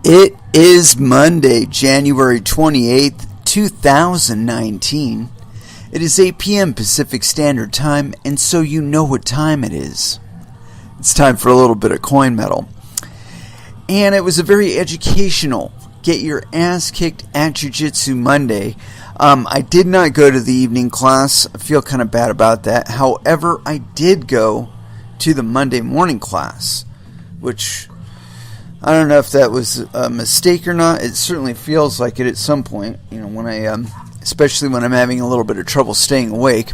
It is Monday, January 28th, 2019. It is 8 p.m. Pacific Standard Time, and so you know what time it is. It's time for a little bit of coin metal. And it was a very educational, get your ass kicked at Jiu-Jitsu Monday. I did not go to the evening class. I feel kind of bad about that. However, I did go to the Monday morning class, which I don't know if that was a mistake or not. It certainly feels like it at some point, when I, especially when I'm having a little bit of trouble staying awake.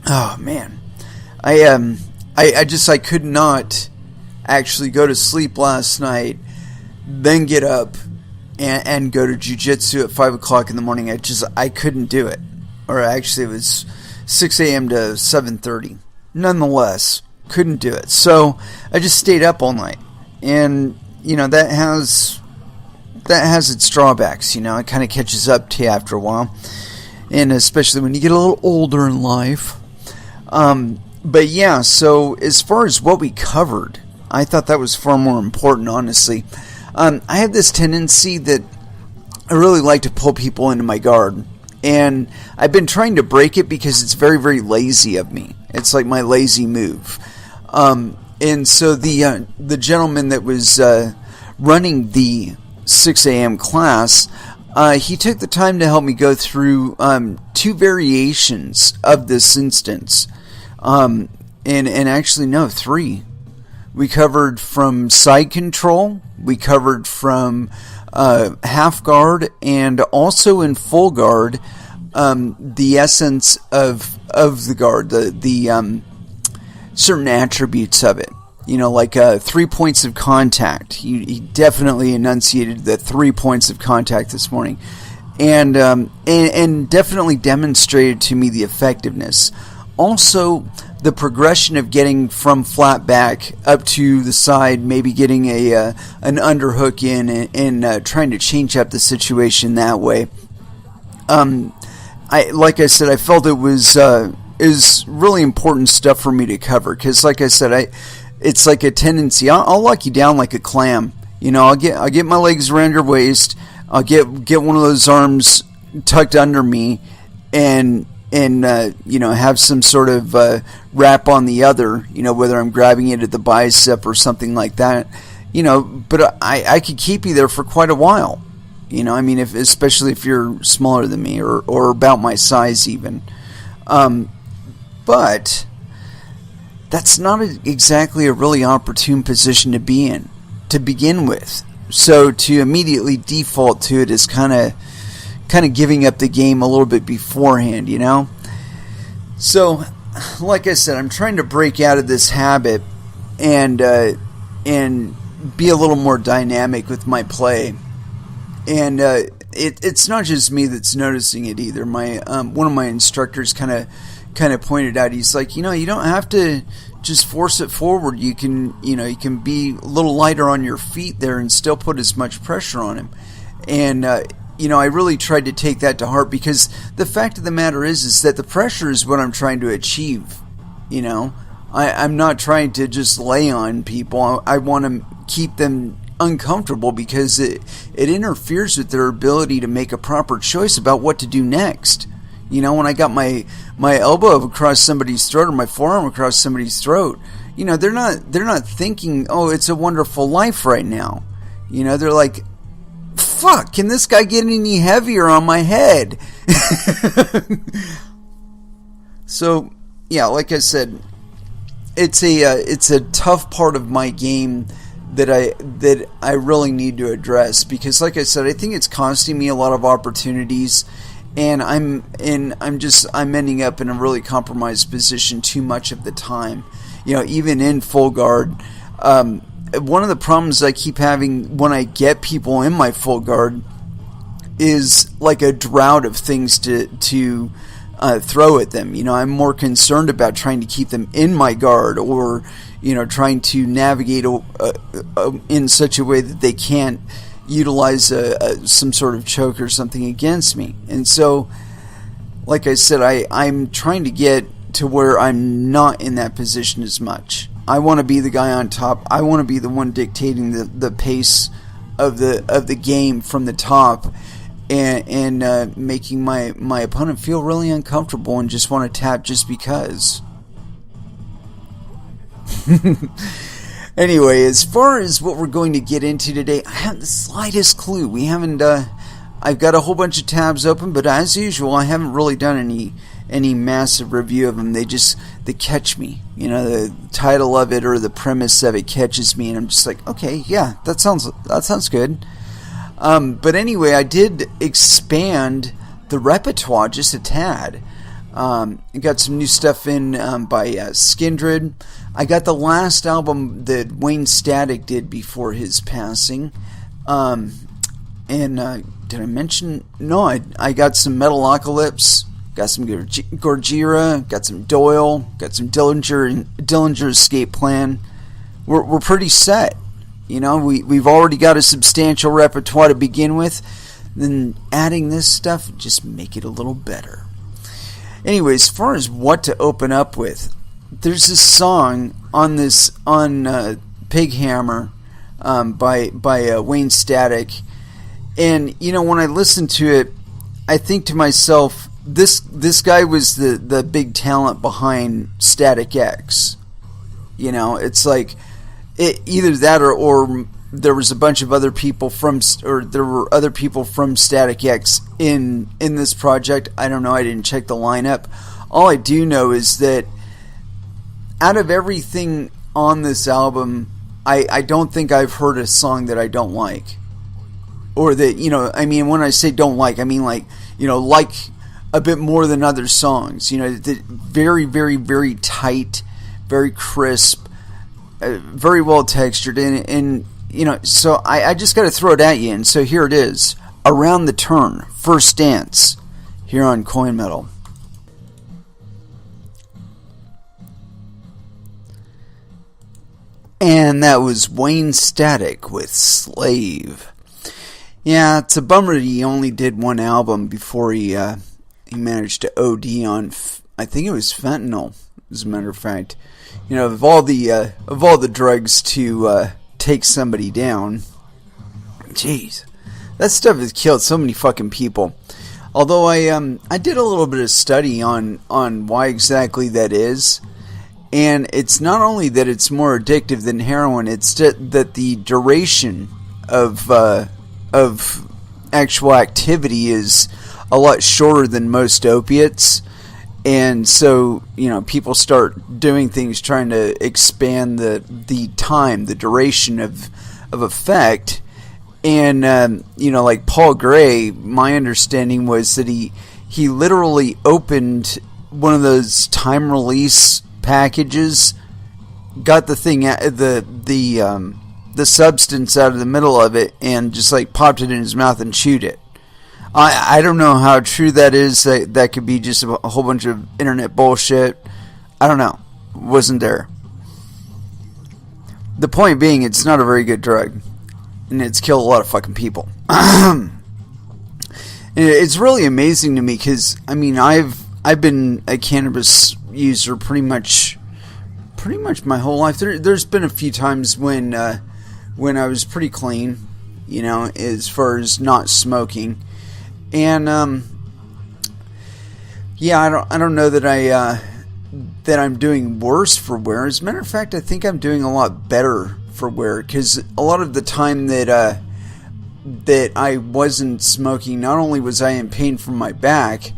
Oh man, I could not actually go to sleep last night, then get up and go to jiu-jitsu at 5 o'clock in the morning. I couldn't do it. Or actually it was 6 a.m. to 7:30. Nonetheless, couldn't do it. So I just stayed up all night. And that has its drawbacks. It kind of catches up to you after a while, and especially when you get a little older in life. But yeah, so as far as what we covered, I thought that was far more important, honestly. I have this tendency that I really like to pull people into my guard, and I've been trying to break it because it's very, very lazy of me. It's like my lazy move. And so the gentleman that was running the 6 a.m. class, he took the time to help me go through two variations of this instance. And actually, no, three. We covered from side control, we covered from half guard, and also in full guard, the essence of the guard, the certain attributes of it. Like 3 points of contact. He definitely enunciated the 3 points of contact this morning, and definitely demonstrated to me the effectiveness. Also, the progression of getting from flat back up to the side, maybe getting an underhook in, and trying to change up the situation that way. Like I said, I felt it was is really important stuff for me to cover, because like I said, it's like a tendency. I'll lock you down like a clam. I'll get my legs around your waist. I'll get one of those arms tucked under me, and have some sort of wrap on the other. Whether I'm grabbing it at the bicep or something like that. But I could keep you there for quite a while. Especially if you're smaller than me or about my size even. But that's not exactly a really opportune position to be in to begin with. So to immediately default to it is kind of giving up the game a little bit beforehand, So, like I said, I'm trying to break out of this habit and be a little more dynamic with my play. And it's not just me that's noticing it either. My one of my instructors kind of pointed out, he's like, you don't have to just force it forward. You can be a little lighter on your feet there and still put as much pressure on him. And I really tried to take that to heart, because the fact of the matter is that the pressure is what I'm trying to achieve. I'm not trying to just lay on people. I want to keep them uncomfortable, because it interferes with their ability to make a proper choice about what to do next. When I got my elbow across somebody's throat or my forearm across somebody's throat, they're not thinking, oh, it's a wonderful life right now. They're like, fuck, can this guy get any heavier on my head? So, yeah, like I said, it's a tough part of my game that I really need to address, because like I said, I think it's costing me a lot of opportunities. And I'm ending up in a really compromised position too much of the time. Even in full guard. One of the problems I keep having when I get people in my full guard is like a drought of things to throw at them. I'm more concerned about trying to keep them in my guard, or trying to navigate in such a way that they can't utilize some sort of choke or something against me. And so, like I said, I'm trying to get to where I'm not in that position as much. I want to be the guy on top. I want to be the one dictating the pace of the game from the top, and making my opponent feel really uncomfortable and just want to tap just because. Anyway, as far as what we're going to get into today, I haven't the slightest clue. We haven't. I've got a whole bunch of tabs open, but as usual, I haven't really done any massive review of them. They catch me. You know, the title of it or the premise of it catches me, and I'm just like, okay, yeah, that sounds good. But anyway, I did expand the repertoire just a tad. I got some new stuff in by Skindred. I got the last album that Wayne Static did before his passing. And did I mention? No, I got some Metalocalypse, got some Gorgira, got some Doyle, got some Dillinger Escape Plan. We're pretty set. You know, we've already got a substantial repertoire to begin with. Then adding this stuff just make it a little better. Anyway, as far as what to open up with, there's this song on Pig Hammer by Wayne Static, and you know, when I listen to it, I think to myself, this guy was the big talent behind Static X. You know, it's like either that or there was a bunch of other people there were other people from Static X in this project. I don't know. I didn't check the lineup. All I do know is that out of everything on this album, I don't think I've heard a song that I don't like. Or that, you know, I mean, when I say don't like, I mean like, you know, like a bit more than other songs. You know, very, very, very tight, very crisp, very well textured, and you know, so I just got to throw it at you, and so here it is, Around the Turn, First Dance, here on Coin Metal. And that was Wayne Static with Slave. Yeah, it's a bummer he only did one album before he managed to OD on, I think it was fentanyl, as a matter of fact. You know, of all the drugs to take somebody down, jeez, that stuff has killed so many fucking people. Although I did a little bit of study on why exactly that is. And it's not only that it's more addictive than heroin, it's that the duration of actual activity is a lot shorter than most opiates. And so, you know, people start doing things trying to expand the time, the duration of effect. And, you know, like Paul Gray, my understanding was that he literally opened one of those time release packages, got the thing the substance out of the middle of it, and just like popped it in his mouth and chewed it. I don't know how true that is. That could be just a whole bunch of internet bullshit. I don't know. Wasn't there. The point being, it's not a very good drug, and it's killed a lot of fucking people. It's really amazing to me because I mean I've been a cannabis user pretty much my whole life. There's been a few times when I was pretty clean, you know, as far as not smoking, and yeah, I don't know that I'm doing worse for wear. As a matter of fact, I think I'm doing a lot better for wear because a lot of the time that I wasn't smoking, not only was I in pain from my back,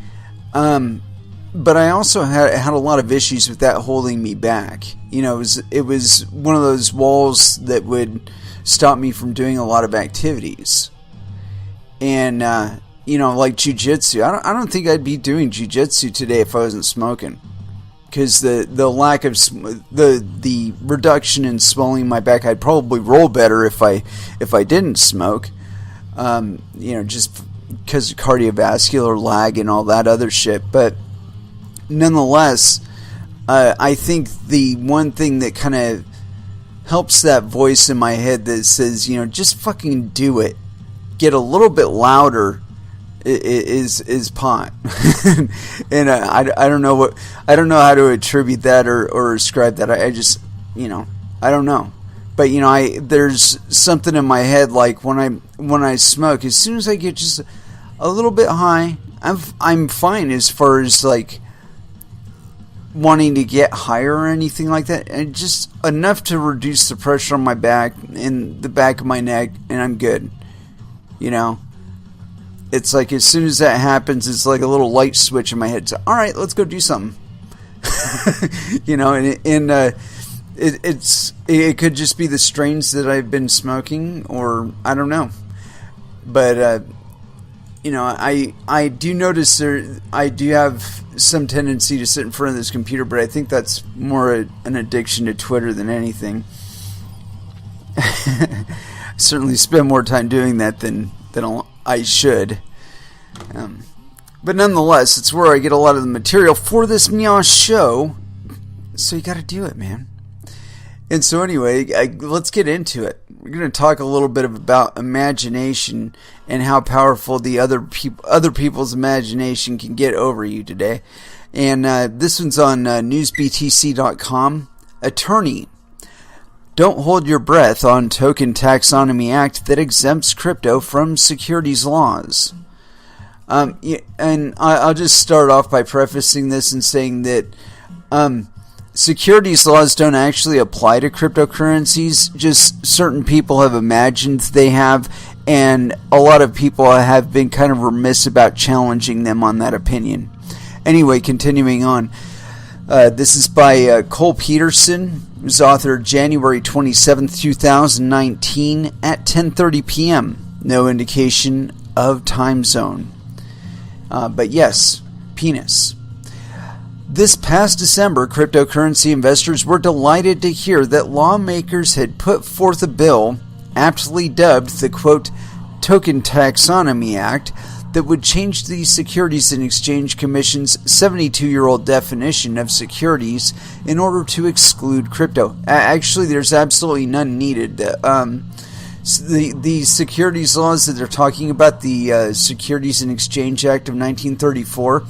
but I also had a lot of issues with that holding me back. You know, it was one of those walls that would stop me from doing a lot of activities. And you know, like jiu-jitsu, I don't think I'd be doing jiu-jitsu today if I wasn't smoking, because the lack of the reduction in swelling my back, I'd probably roll better if I didn't smoke. You know, just because of cardiovascular lag and all that other shit. But nonetheless, I think the one thing that kind of helps that voice in my head that says, you know, just fucking do it, get a little bit louder, is pot. And I don't know how to attribute that or ascribe that. I just, you know, I don't know. But there's something in my head, like when I smoke, as soon as I get just a little bit high, I'm fine as far as like wanting to get higher or anything like that, and just enough to reduce the pressure on my back and the back of my neck, and I'm good. It's like as soon as that happens, it's like a little light switch in my head. So, all right, let's go do something. It could just be the strains that I've been smoking, or I don't know. But I do notice I do have some tendency to sit in front of this computer, but I think that's more an addiction to Twitter than anything. I certainly spend more time doing that than I should. But nonetheless, it's where I get a lot of the material for this Meow show. So you got to do it, man. And so anyway, let's get into it. We're going to talk a little bit about imagination and how powerful the other people's imagination can get over you today. And this one's on newsbtc.com. Attorney: don't hold your breath on Token Taxonomy Act that exempts crypto from securities laws. And I'll just start off by prefacing this and saying that securities laws don't actually apply to cryptocurrencies. Just certain people have imagined they have, and a lot of people have been kind of remiss about challenging them on that opinion. Anyway, continuing on. This is by Cole Peterson. It was authored January 27th, 2019 at 10:30 p.m. No indication of time zone. But yes, penis. This past December, cryptocurrency investors were delighted to hear that lawmakers had put forth a bill, aptly dubbed the, quote, Token Taxonomy Act, that would change the Securities and Exchange Commission's 72-year-old definition of securities in order to exclude crypto. Actually, there's absolutely none needed. The securities laws that they're talking about, the Securities and Exchange Act of 1934,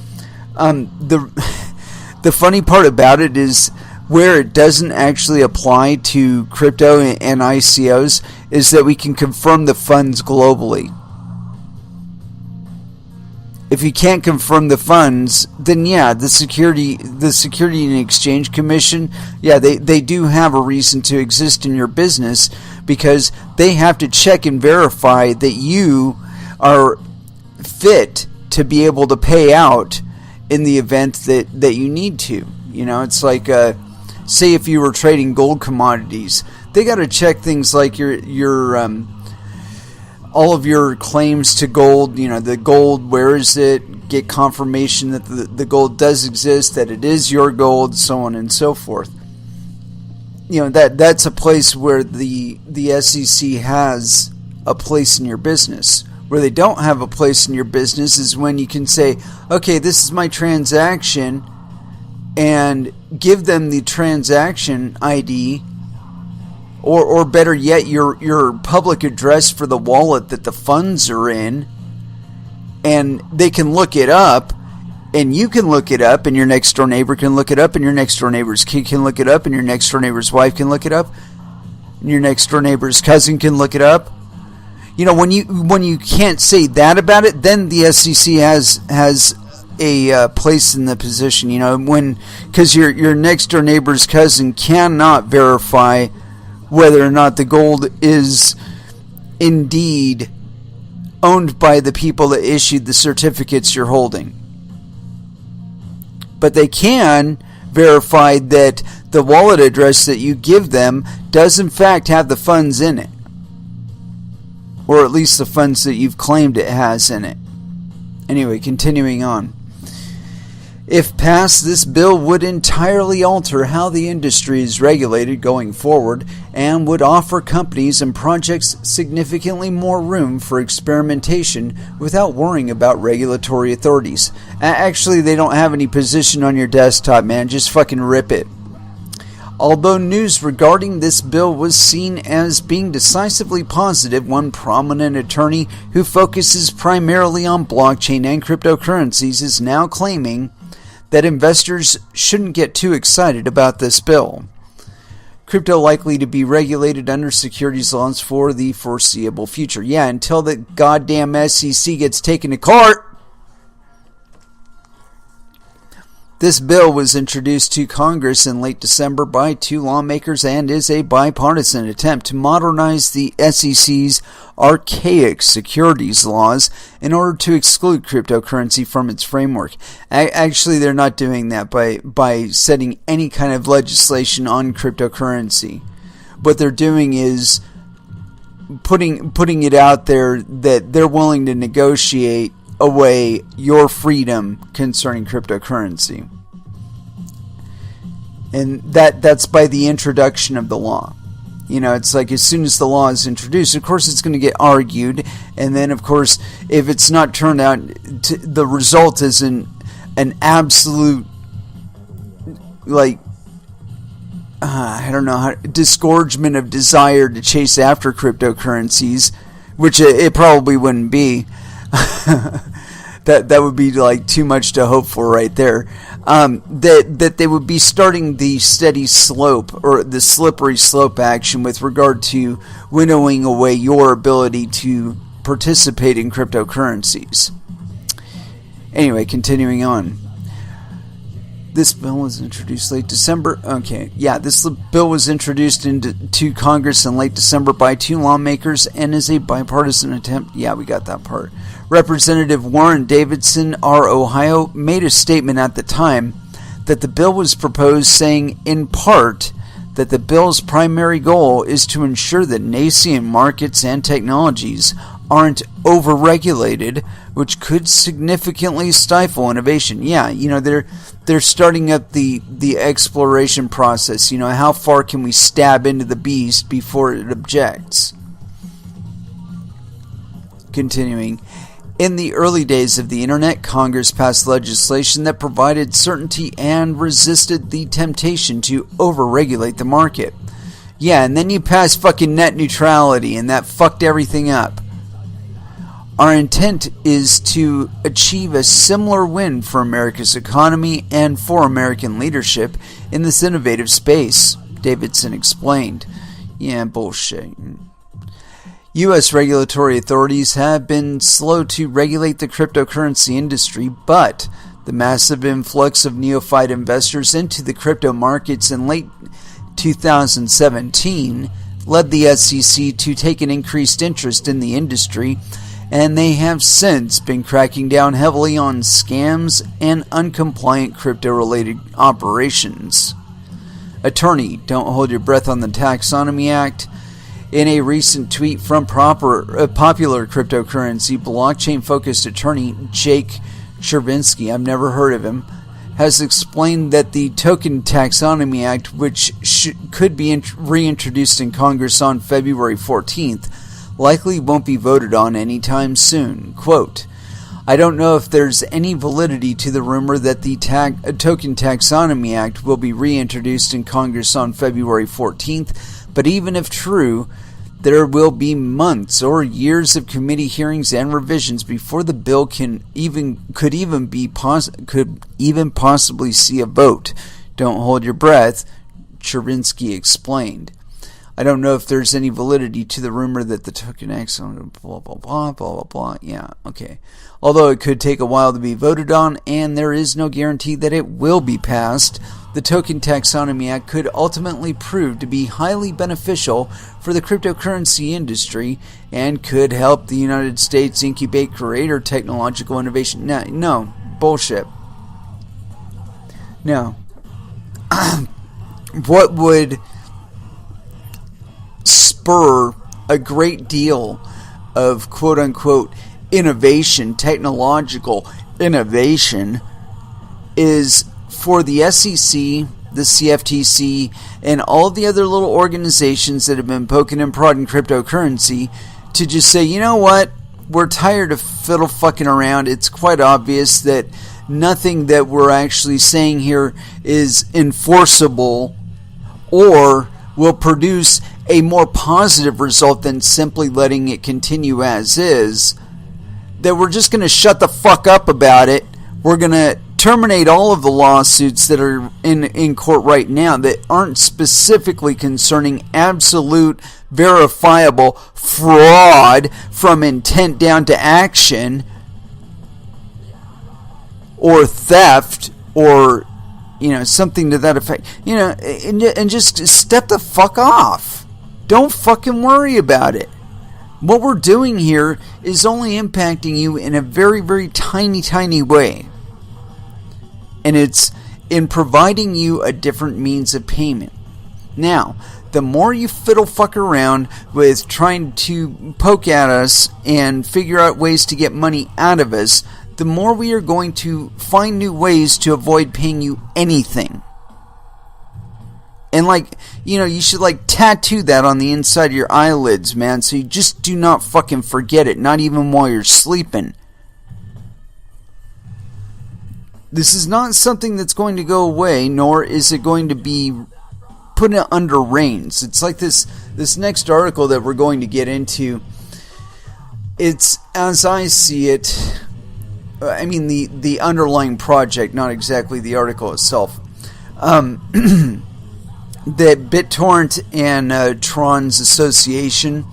the funny part about it is where it doesn't actually apply to crypto and ICOs is that we can confirm the funds globally. If you can't confirm the funds, then yeah, the Security and Exchange Commission, yeah, they do have a reason to exist in your business, because they have to check and verify that you are fit to be able to pay out in the event that you need to. It's like, say if you were trading gold commodities, they got to check things like your all of your claims to gold, the gold, where is it, get confirmation that the gold does exist, that it is your gold, so on and so forth. That's a place where the SEC has a place in your business. Where they don't have a place in your business is when you can say, okay, this is my transaction, and give them the transaction ID, or better yet, your public address for the wallet that the funds are in, and they can look it up, and you can look it up, and your next door neighbor can look it up, and your next door neighbor's kid can look it up, and your next door neighbor's wife can look it up, and your next door neighbor's cousin can look it up. When you can't say that about it, then the SEC has a place in the position. Because your next door neighbor's cousin cannot verify whether or not the gold is indeed owned by the people that issued the certificates you're holding. But they can verify that the wallet address that you give them does in fact have the funds in it. Or at least the funds that you've claimed it has in it. Anyway, continuing on. If passed, this bill would entirely alter how the industry is regulated going forward and would offer companies and projects significantly more room for experimentation without worrying about regulatory authorities. Actually, they don't have any position on your desktop, man. Just fucking rip it. Although news regarding this bill was seen as being decisively positive, one prominent attorney who focuses primarily on blockchain and cryptocurrencies is now claiming that investors shouldn't get too excited about this bill. crypto likely to be regulated under securities laws for the foreseeable future. Yeah, until the goddamn SEC gets taken to court. This bill was introduced to Congress in late December by 2 lawmakers and is a bipartisan attempt to modernize the SEC's archaic securities laws in order to exclude cryptocurrency from its framework. Actually, they're not doing that by setting any kind of legislation on cryptocurrency. What they're doing is putting it out there that they're willing to negotiate away your freedom concerning cryptocurrency. And that's by the introduction of the law. You know, it's like as soon as the law is introduced, of course it's going to get argued, and then of course if it's not turned out, the result is an absolute, like, I don't know, disgorgement of desire to chase after cryptocurrencies, which it probably wouldn't be. That would be like too much to hope for right there. That they would be starting the steady slope or the slippery slope action with regard to winnowing away your ability to participate in cryptocurrencies. Anyway, continuing on. This bill was introduced late December. Okay, yeah, this bill was introduced to Congress in late December by 2 lawmakers and is a bipartisan attempt. Yeah, we got that part. Representative Warren Davidson, R. Ohio, made a statement at the time that the bill was proposed, saying, in part, that the bill's primary goal is to ensure that nascent markets and technologies aren't overregulated, which could significantly stifle innovation. Yeah, you know, they're starting up the exploration process. You know, how far can we stab into the beast before it objects? Continuing. In the early days of the internet, Congress passed legislation that provided certainty and resisted the temptation to overregulate the market. Yeah, and then you pass fucking net neutrality, and that fucked everything up. Our intent is to achieve a similar win for America's economy and for American leadership in this innovative space, Davidson explained. Yeah, bullshit. U.S. regulatory authorities have been slow to regulate the cryptocurrency industry, but the massive influx of neophyte investors into the crypto markets in late 2017 led the SEC to take an increased interest in the industry, and they have since been cracking down heavily on scams and uncompliant crypto-related operations. Attorney, don't hold your breath on the Taxonomy Act. In a recent tweet from popular cryptocurrency blockchain-focused attorney Jake Chervinsky, I've never heard of him, has explained that the Token Taxonomy Act, which could be reintroduced in Congress on February 14th, likely won't be voted on anytime soon. Quote, I don't know if there's any validity to the rumor that the Token Taxonomy Act will be reintroduced in Congress on February 14th, but even if true, there will be months or years of committee hearings and revisions before the bill could even possibly see a vote. Don't hold your breath, Chervinsky explained. I don't know if there's any validity to the rumor that the Token Taxonomy, blah, blah, blah, blah, blah, blah. Yeah, okay. Although it could take a while to be voted on, and there is no guarantee that it will be passed, the Token Taxonomy Act could ultimately prove to be highly beneficial for the cryptocurrency industry and could help the United States incubate greater technological innovation. No, bullshit. No. What would spur a great deal of quote-unquote innovation, technological innovation, is for the SEC, the CFTC, and all the other little organizations that have been poking and prodding cryptocurrency to just say, you know what, we're tired of fiddle fucking around. It's quite obvious that nothing that we're actually saying here is enforceable or will produce a more positive result than simply letting it continue as is, that we're just going to shut the fuck up about it. We're going to terminate all of the lawsuits that are in court right now that aren't specifically concerning absolute verifiable fraud from intent down to action or theft or something to that effect, and just step the fuck off. Don't fucking worry about it. What we're doing here is only impacting you in a very, very tiny way. And it's in providing you a different means of payment. Now, the more you fiddle fuck around with trying to poke at us and figure out ways to get money out of us, the more we are going to find new ways to avoid paying you anything. And you should tattoo that on the inside of your eyelids, man, so you just do not fucking forget it, not even while you're sleeping. This is not something that's going to go away, nor is it going to be put under reins. It's like this next article that we're going to get into. It's, as I see it, I mean the underlying project, not exactly the article itself. That BitTorrent and Tron's association,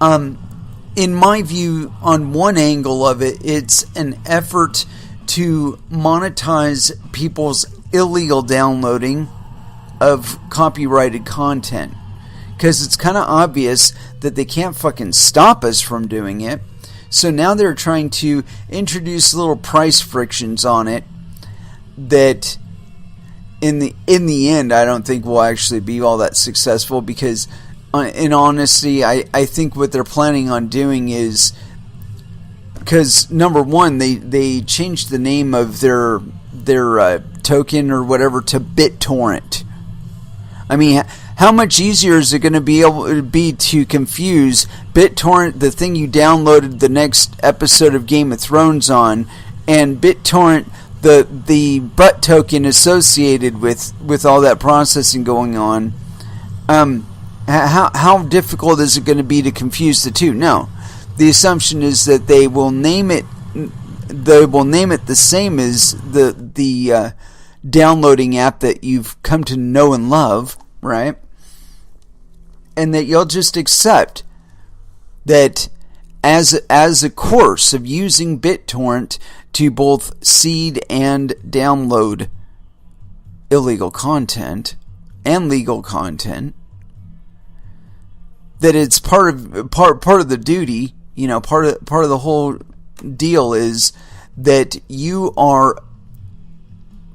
in my view, on one angle of it, it's an effort to monetize people's illegal downloading of copyrighted content. Because it's kind of obvious that they can't fucking stop us from doing it. So now they're trying to introduce little price frictions on it that in the end I don't think will actually be all that successful, because in honesty I think what they're planning on doing is, because number one, they changed the name of their token or whatever to BitTorrent. I mean, how much easier is it going to be to confuse BitTorrent, the thing you downloaded the next episode of Game of Thrones on, and BitTorrent, the butt token associated with all that processing going on? How difficult is it going to be to confuse the two? No, the assumption is that they will name it the same as the downloading app that you've come to know and love, right? And that you'll just accept that as a course of using BitTorrent to both seed and download illegal content and legal content, that it's part of the duty, part of the whole deal is that you are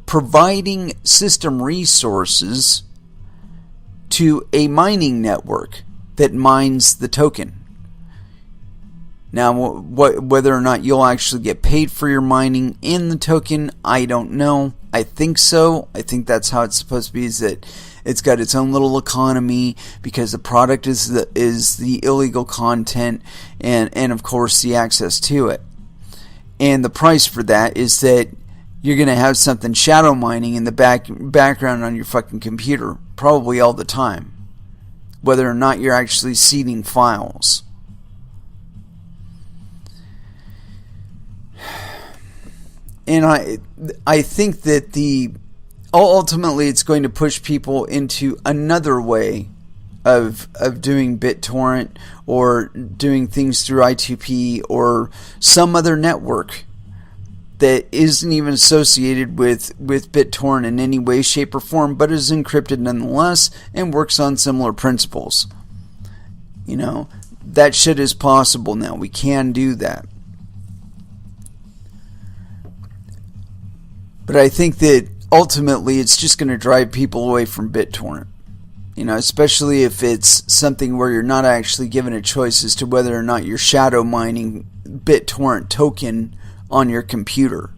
providing system resources to a mining network that mines the token. Now, whether or not you'll actually get paid for your mining in the token, I don't know. I think so. I think that's how it's supposed to be, is that it's got its own little economy, because the product is the illegal content and of course the access to it. And the price for that is that you're going to have something shadow mining in the background on your fucking computer, probably all the time, whether or not you're actually seeding files. And I think that ultimately it's going to push people into another way of doing BitTorrent or doing things through I2P or some other network that isn't even associated with BitTorrent in any way, shape, or form, but is encrypted nonetheless and works on similar principles. That shit is possible now. We can do that. But I think that ultimately it's just going to drive people away from BitTorrent. Especially if it's something where you're not actually given a choice as to whether or not you're shadow mining BitTorrent token on your computer.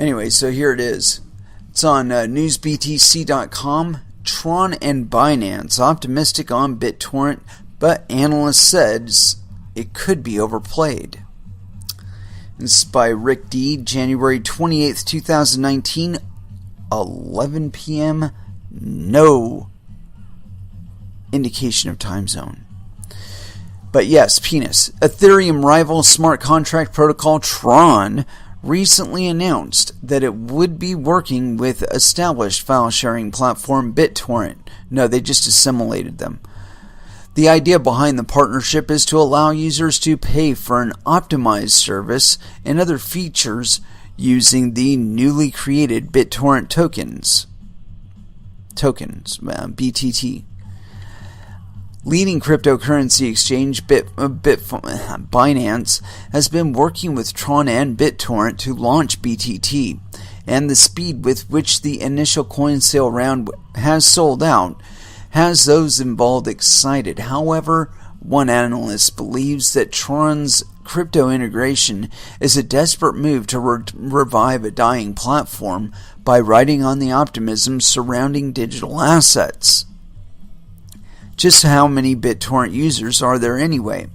Anyway, so here it is. It's on newsbtc.com. Tron and Binance optimistic on BitTorrent, but analyst says it could be overplayed. This is by Rick D. January 28th, 2019, 11 p.m. No indication of time zone. But yes, penis. Ethereum rival smart contract protocol Tron recently announced that it would be working with established file-sharing platform BitTorrent. No, they just assimilated them. The idea behind the partnership is to allow users to pay for an optimized service and other features using the newly created BitTorrent tokens, BTT. Leading cryptocurrency exchange Binance has been working with Tron and BitTorrent to launch BTT, and the speed with which the initial coin sale round has sold out has those involved excited. However, one analyst believes that Tron's crypto integration is a desperate move to revive a dying platform by riding on the optimism surrounding digital assets. Just how many BitTorrent users are there anyway?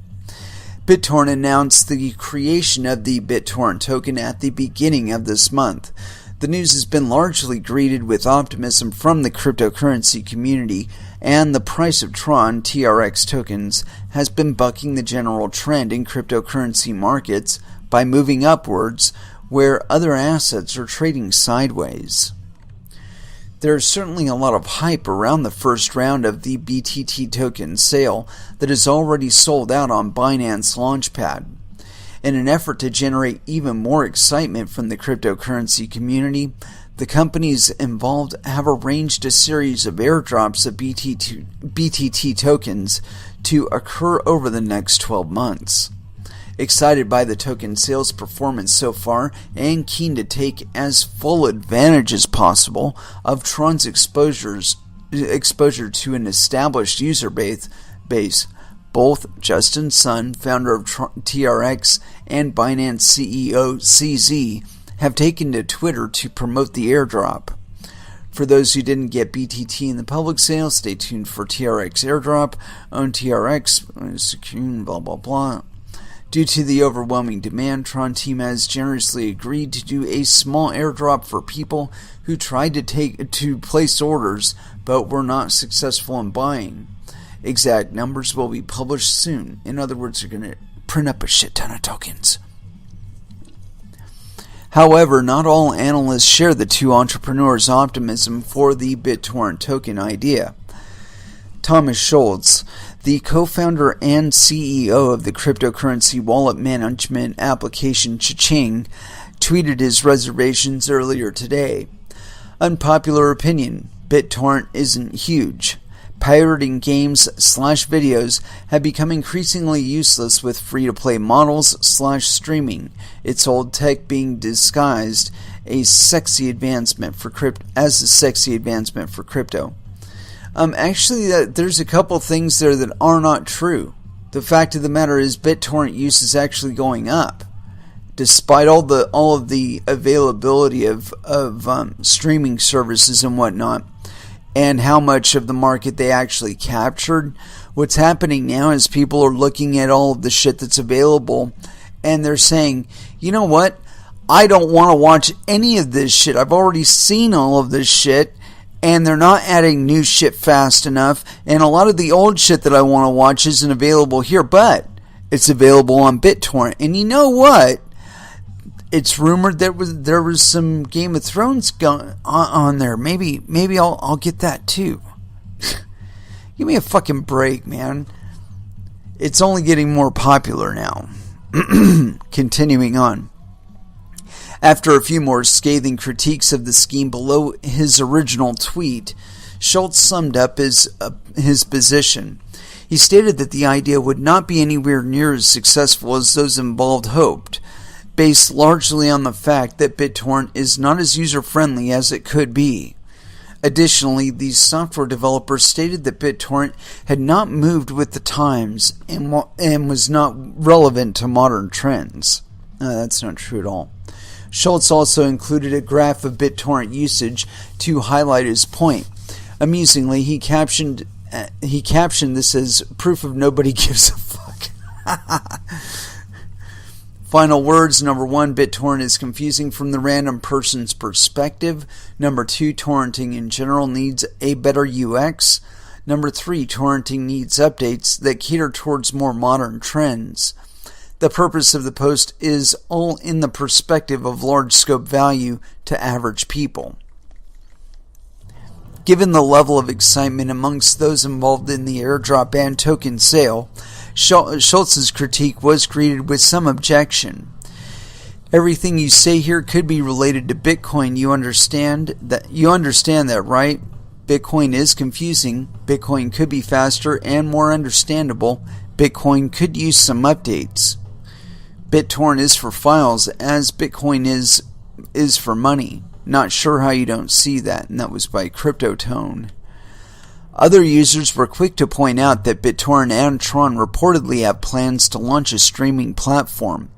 BitTorrent announced the creation of the BitTorrent token at the beginning of this month. The news has been largely greeted with optimism from the cryptocurrency community, and the price of Tron TRX tokens has been bucking the general trend in cryptocurrency markets by moving upwards where other assets are trading sideways. There's certainly a lot of hype around the first round of the BTT token sale that is already sold out on Binance Launchpad. In an effort to generate even more excitement from the cryptocurrency community, the companies involved have arranged a series of airdrops of BTT tokens to occur over the next 12 months. Excited by the token sales performance so far and keen to take as full advantage as possible of Tron's exposure to an established user base, both Justin Sun, founder of TRX, and Binance CEO CZ have taken to Twitter to promote the airdrop. For those who didn't get BTT in the public sale, stay tuned for TRX airdrop. Own TRX, secure, blah blah blah. Due to the overwhelming demand, Tron team has generously agreed to do a small airdrop for people who tried to place orders but were not successful in buying. Exact numbers will be published soon. In other words, they're going to print up a shit ton of tokens. However, not all analysts share the two entrepreneurs' optimism for the BitTorrent token idea. Thomas Schultz, the co-founder and CEO of the cryptocurrency wallet management application Cha-Ching, tweeted his reservations earlier today. Unpopular opinion, BitTorrent isn't huge. Pirating games/videos have become increasingly useless with free-to-play models/streaming. It's old tech being disguised as a sexy advancement for crypto. Actually, there's a couple things there that are not true. The fact of the matter is, BitTorrent use is actually going up, despite all of the availability of streaming services and whatnot, and how much of the market they actually captured. What's happening now is people are looking at all of the shit that's available, and they're saying, you know what? I don't want to watch any of this shit. I've already seen all of this shit. And they're not adding new shit fast enough, and a lot of the old shit that I want to watch isn't available here, but it's available on BitTorrent. And you know what? It's rumored there was some Game of Thrones on there. Maybe I'll get that too. Give me a fucking break, man. It's only getting more popular now. Continuing on. After a few more scathing critiques of the scheme below his original tweet, Schultz summed up his position. He stated that the idea would not be anywhere near as successful as those involved hoped, based largely on the fact that BitTorrent is not as user-friendly as it could be. Additionally, these software developers stated that BitTorrent had not moved with the times and was not relevant to modern trends. That's not true at all. Schultz also included a graph of BitTorrent usage to highlight his point. Amusingly, he captioned this as proof of nobody gives a fuck. Final words. Number 1, BitTorrent is confusing from the random person's perspective. Number 2, torrenting in general needs a better UX. Number 3, torrenting needs updates that cater towards more modern trends. The purpose of the post is all in the perspective of large scope value to average people. Given the level of excitement amongst those involved in the airdrop and token sale, Schultz's critique was greeted with some objection. Everything you say here could be related to Bitcoin. You understand that, right? Bitcoin is confusing. Bitcoin could be faster and more understandable. Bitcoin could use some updates. BitTorrent is for files, as Bitcoin is for money. Not sure how you don't see that, and that was by CryptoTone. Other users were quick to point out that BitTorrent and Tron reportedly have plans to launch a streaming platform.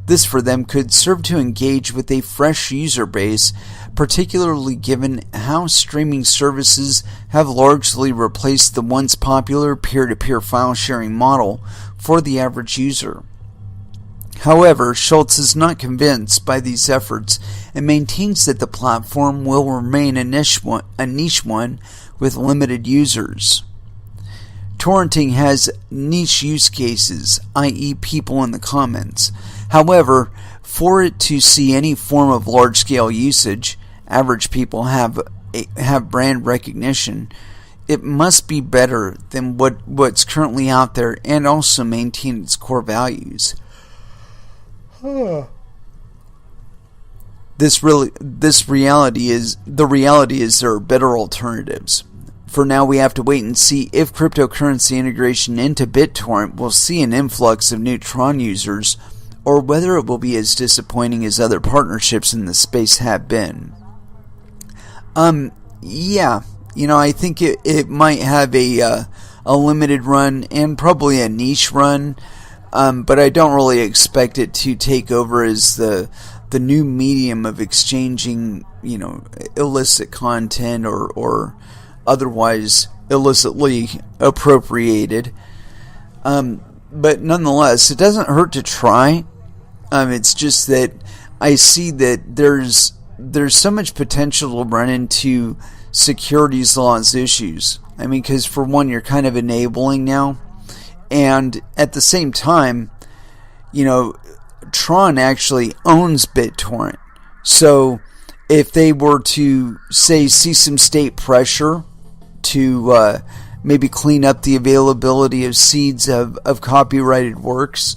This for them could serve to engage with a fresh user base, particularly given how streaming services have largely replaced the once popular peer-to-peer file sharing model for the average user. However, Schultz is not convinced by these efforts and maintains that the platform will remain a niche one with limited users. Torrenting has niche use cases, i.e. people in the comments. However, for it to see any form of large-scale usage, average people have brand recognition, it must be better than what's currently out there and also maintain its core values. The reality is there are better alternatives. For now, we have to wait and see if cryptocurrency integration into BitTorrent will see an influx of new Tron users, or whether it will be as disappointing as other partnerships in the space have been. Yeah, I think it might have a limited run and probably a niche run, but I don't really expect it to take over as the new medium of exchanging, illicit content or otherwise illicitly appropriated. But nonetheless, it doesn't hurt to try. It's just that I see that there's so much potential to run into securities laws issues. I mean, because for one, you're kind of enabling now, and at the same time, Tron actually owns BitTorrent. So if they were to, say, see some state pressure to maybe clean up the availability of seeds of copyrighted works,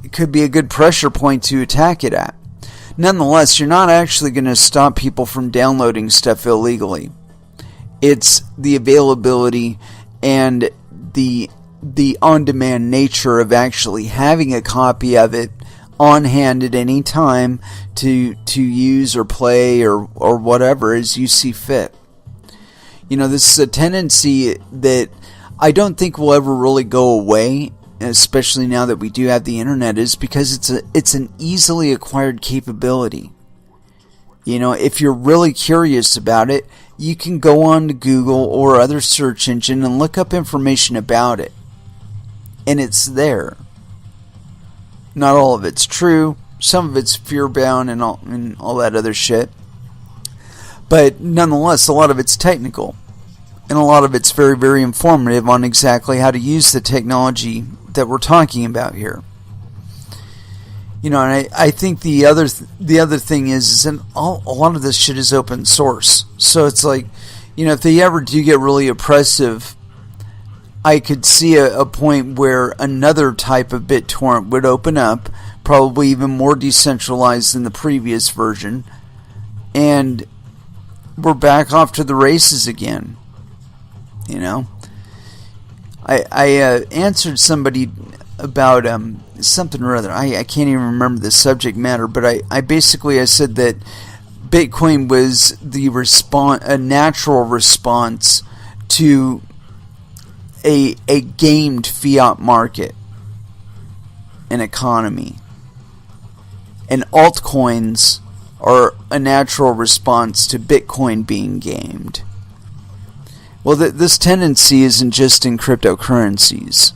it could be a good pressure point to attack it at. Nonetheless, you're not actually going to stop people from downloading stuff illegally. It's the availability and the on-demand nature of actually having a copy of it on hand at any time to use or play or whatever as you see fit. This is a tendency that I don't think will ever really go away, especially now that we do have the internet, is because it's an easily acquired capability. If you're really curious about it, you can go on to Google or other search engine and look up information about it. And it's there. Not all of it's true. Some of it's fear-bound and all that other shit. But nonetheless, a lot of it's technical. And a lot of it's very, very informative on exactly how to use the technology that we're talking about here. And I think the other thing is that a lot of this shit is open source. So it's like, if they ever do get really oppressive, I could see a point where another type of BitTorrent would open up, probably even more decentralized than the previous version, and we're back off to the races again. I answered somebody about something or other. I can't even remember the subject matter, but I said that Bitcoin was a natural response to a gamed fiat market and economy, and altcoins are a natural response to Bitcoin being gamed. Well, this tendency isn't just in cryptocurrencies.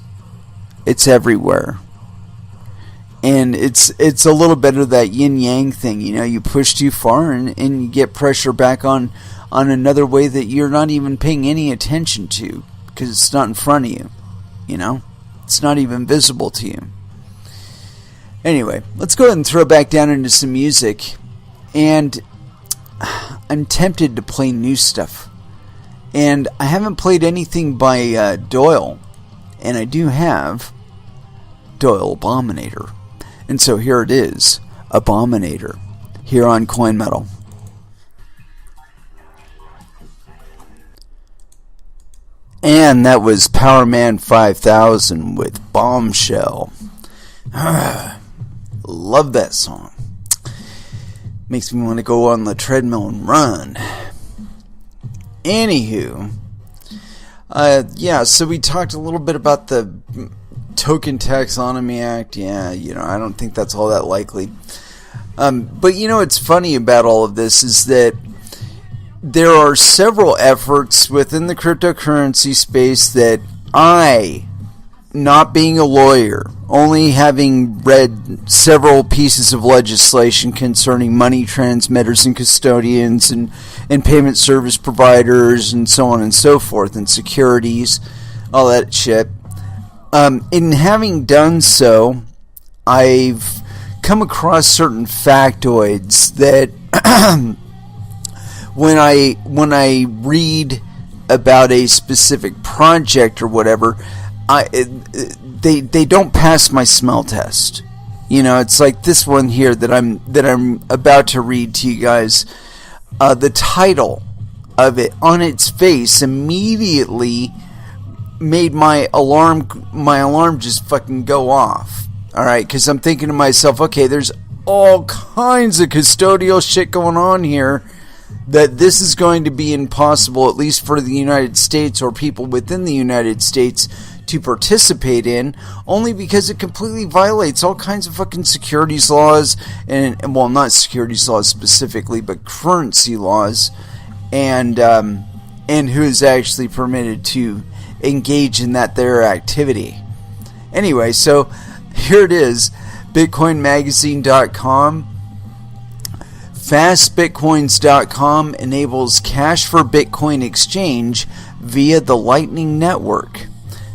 It's everywhere. And it's a little bit of that yin-yang thing. You push too far and you get pressure back on another way that you're not even paying any attention to because it's not in front of you. It's not even visible to you. Anyway, let's go ahead and throw back down into some music. And I'm tempted to play new stuff. And I haven't played anything by Doyle. And I do have Doyle Abominator. And so here it is, Abominator, here on Coin Metal. And that was Powerman 5000 with Bombshell. Love that song. Makes me want to go on the treadmill and run. Anywho, so we talked a little bit about the Token Taxonomy Act. Yeah, I don't think that's all that likely. But what's funny about all of this is that there are several efforts within the cryptocurrency space that I, not being a lawyer, only having read several pieces of legislation concerning money transmitters and custodians and payment service providers and so on and so forth, and securities, all that shit. In having done so, I've come across certain factoids that when I read about a specific project or whatever, they don't pass my smell test. It's like this one here that I'm about to read to you guys. The title of it on its face immediately made my alarm just fucking go off. All right, because I'm thinking to myself, okay, there's all kinds of custodial shit going on here, that this is going to be impossible, at least for the United States or people within the United States, to participate in, only because it completely violates all kinds of fucking securities laws, and well, not securities laws specifically, but currency laws, and who is actually permitted to engage in that their activity. Anyway, so here it is, BitcoinMagazine.com. FastBitcoins.com enables cash for Bitcoin exchange via the Lightning Network.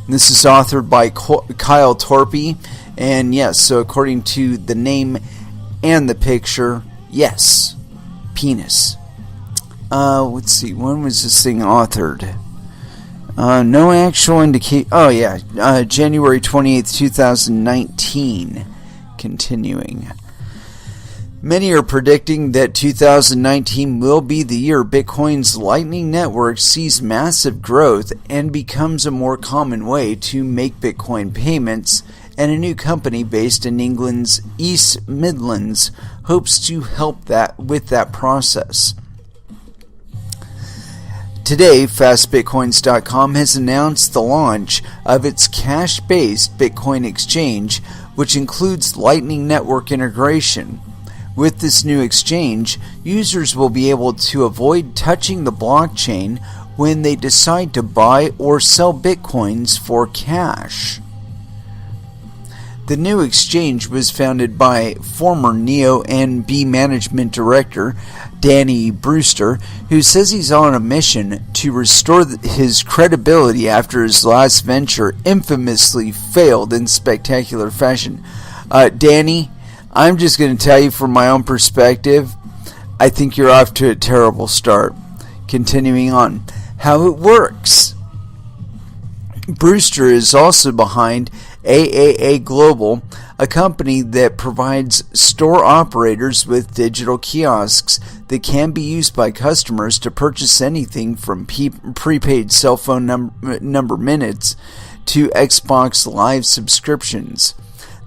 And this is authored by Kyle Torpy. And yes, so according to the name and the picture, yes, penis. Let's see, when was this thing authored? No actual indicate. Oh yeah, January 28th, 2019. Continuing. Many are predicting that 2019 will be the year Bitcoin's Lightning Network sees massive growth and becomes a more common way to make Bitcoin payments, and a new company based in England's East Midlands hopes to help with that process. Today, FastBitcoins.com has announced the launch of its cash-based Bitcoin exchange, which includes Lightning Network integration. With this new exchange, users will be able to avoid touching the blockchain when they decide to buy or sell Bitcoins for cash. The new exchange was founded by former NeoNB management director Danny Brewster, who says he's on a mission to restore his credibility after his last venture infamously failed in spectacular fashion. Danny, I'm just going to tell you from my own perspective, I think you're off to a terrible start. Continuing on, how it works. Brewster is also behind AAA Global, a company that provides store operators with digital kiosks that can be used by customers to purchase anything from prepaid cell phone number minutes to Xbox Live subscriptions.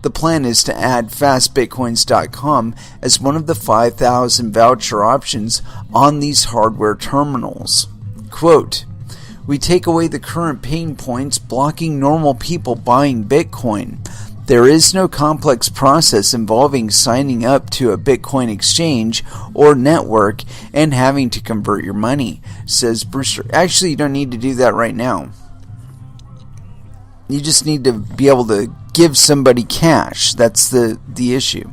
The plan is to add FastBitcoins.com as one of the 5,000 voucher options on these hardware terminals. Quote, "We take away the current pain points blocking normal people buying Bitcoin. There is no complex process involving signing up to a Bitcoin exchange or network and having to convert your money," says Brewster. Actually, you don't need to do that right now. You just need to be able to give somebody cash. That's the issue.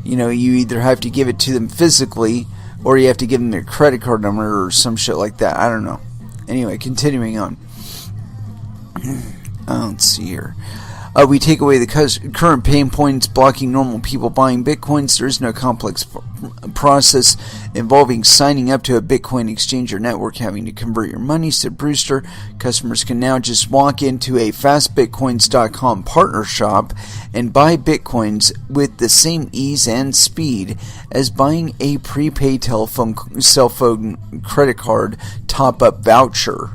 You either have to give it to them physically or you have to give them their credit card number or some shit like that. I don't know. Anyway, continuing on. Let's see here. We take away the current pain points blocking normal people buying Bitcoins. There is no complex process involving signing up to a Bitcoin exchange or network, having to convert your money, said Brewster. Customers can now just walk into a fastbitcoins.com partner shop and buy Bitcoins with the same ease and speed as buying a prepaid cell phone credit card top-up voucher.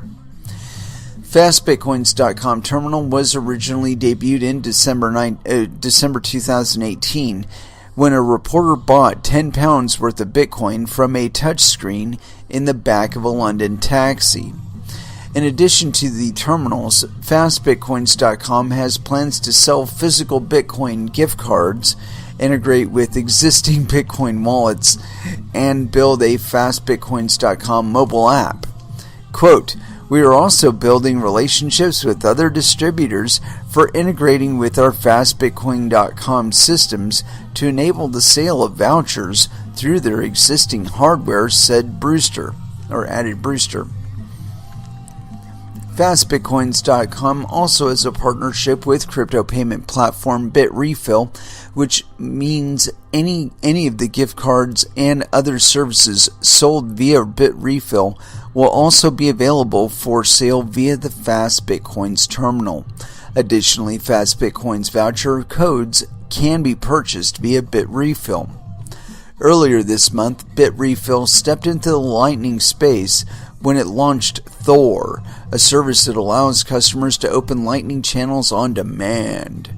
FastBitcoins.com terminal was originally debuted in December 2018 when a reporter bought £10 worth of Bitcoin from a touchscreen in the back of a London taxi. In addition to the terminals, FastBitcoins.com has plans to sell physical Bitcoin gift cards, integrate with existing Bitcoin wallets, and build a FastBitcoins.com mobile app. Quote, "We are also building relationships with other distributors for integrating with our FastBitcoin.com systems to enable the sale of vouchers through their existing hardware," added Brewster. FastBitcoins.com also has a partnership with crypto payment platform Bitrefill, which means any of the gift cards and other services sold via Bitrefill will also be available for sale via the FastBitcoins terminal. Additionally, FastBitcoins voucher codes can be purchased via Bitrefill. Earlier this month, Bitrefill stepped into the Lightning space when it launched Thor, a service that allows customers to open Lightning channels on demand.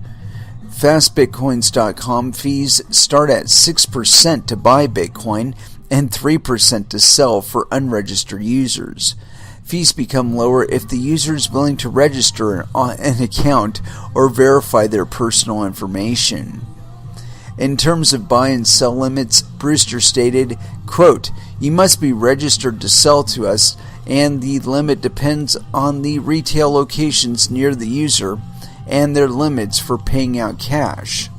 FastBitcoins.com fees start at 6% to buy Bitcoin and 3% to sell for unregistered users. Fees become lower if the user is willing to register an account or verify their personal information. In terms of buy and sell limits, Brewster stated, quote, "You must be registered to sell to us, and the limit depends on the retail locations near the user and their limits for paying out cash.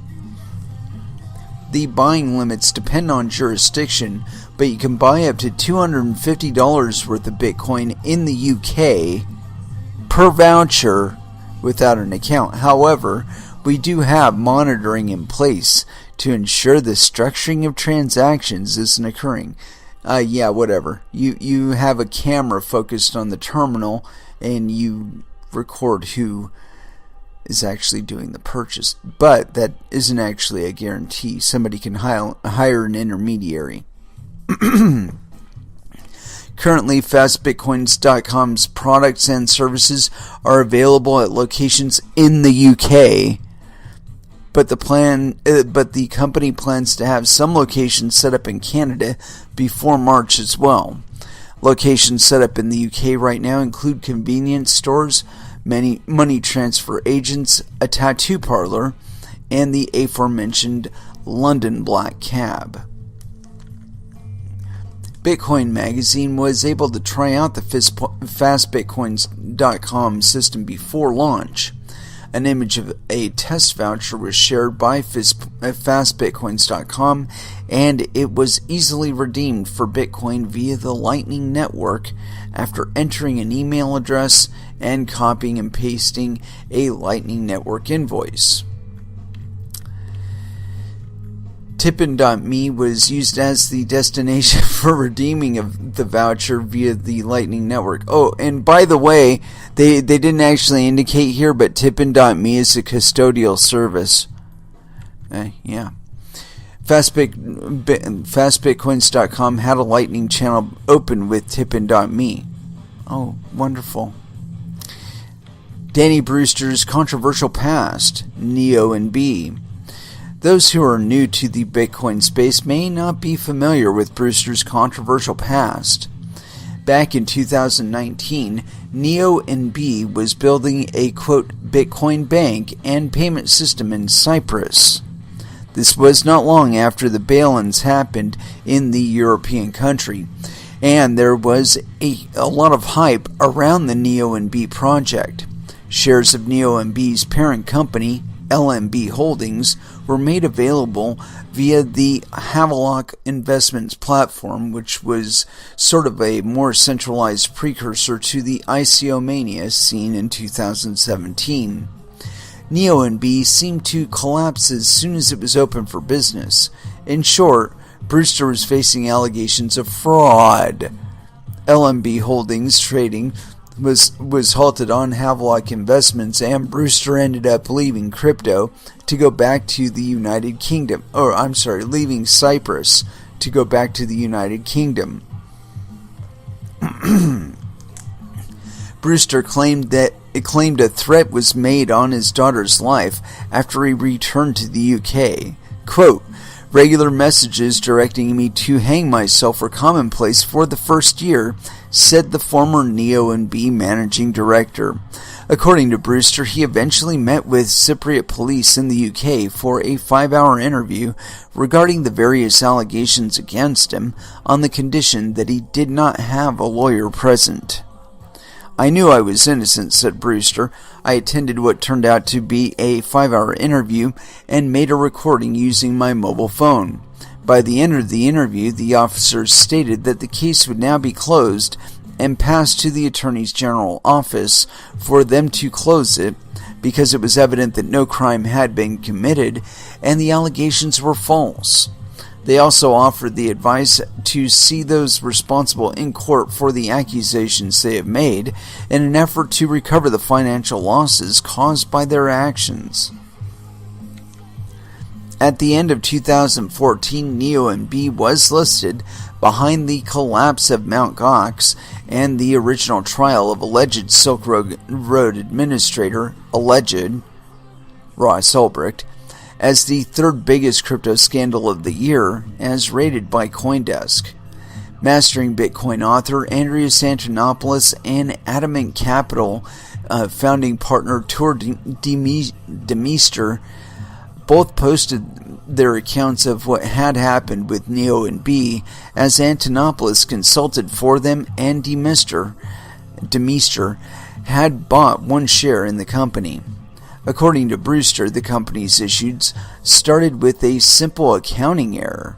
The buying limits depend on jurisdiction, but you can buy up to $250 worth of Bitcoin in the UK per voucher without an account. However, we do have monitoring in place to ensure the structuring of transactions isn't occurring." Whatever. You have a camera focused on the terminal and you record who is actually doing the purchase. But that isn't actually a guarantee. Somebody can hire an intermediary. Currently, FastBitcoins.com's products and services are available at locations in the UK, but the company plans to have some locations set up in Canada before March as well. Locations set up in the UK right now include convenience stores, many money transfer agents, a tattoo parlor, and the aforementioned London Black Cab. Bitcoin Magazine was able to try out the FastBitcoins.com system before launch. An image of a test voucher was shared by FastBitcoins.com, and it was easily redeemed for Bitcoin via the Lightning Network after entering an email address and copying and pasting a Lightning Network invoice. Tippin.me was used as the destination for redeeming of the voucher via the Lightning Network. Oh, and by the way, they didn't actually indicate here, but Tippin.me is a custodial service. FastBitcoins.com had a Lightning channel open with Tippin.me. Oh, wonderful. Danny Brewster's controversial past, Neo and B. Those who are new to the Bitcoin space may not be familiar with Brewster's controversial past. Back in 2019, NeoNB was building a, quote, Bitcoin bank and payment system in Cyprus. This was not long after the bail-ins happened in the European country, and there was a lot of hype around the NeoNB project. Shares of NeoNB's parent company, LMB Holdings, were made available via the Havelock Investments platform, which was sort of a more centralized precursor to the ICO mania seen in 2017. NeoNB seemed to collapse as soon as it was open for business. In short, Brewster was facing allegations of fraud. LNB Holdings trading was halted on Havelock Investments, and Brewster ended up leaving crypto to go back to the United Kingdom. Leaving Cyprus to go back to the United Kingdom. Brewster claimed a threat was made on his daughter's life after he returned to the UK. Quote, "Regular messages directing me to hang myself were commonplace for the first year," said the former NeoNB managing director. According to Brewster, he eventually met with Cypriot police in the UK for a 5-hour interview regarding the various allegations against him on the condition that he did not have a lawyer present. "I knew I was innocent," said Brewster. "I attended what turned out to be a 5-hour interview and made a recording using my mobile phone. By the end of the interview, the officers stated that the case would now be closed and passed to the Attorney General's office for them to close it because it was evident that no crime had been committed and the allegations were false. They also offered the advice to see those responsible in court for the accusations they have made in an effort to recover the financial losses caused by their actions." At the end of 2014, NeoNB was listed behind the collapse of Mt. Gox and the original trial of alleged Silk Road administrator, Ross Ulbricht, as the third biggest crypto scandal of the year, as rated by CoinDesk. Mastering Bitcoin author Andreas Antonopoulos and Adamant Capital founding partner Tor Demeester both posted their accounts of what had happened with NeoNB as Antonopoulos consulted for them, and Demeester had bought one share in the company. According to Brewster, the company's issues started with a simple accounting error.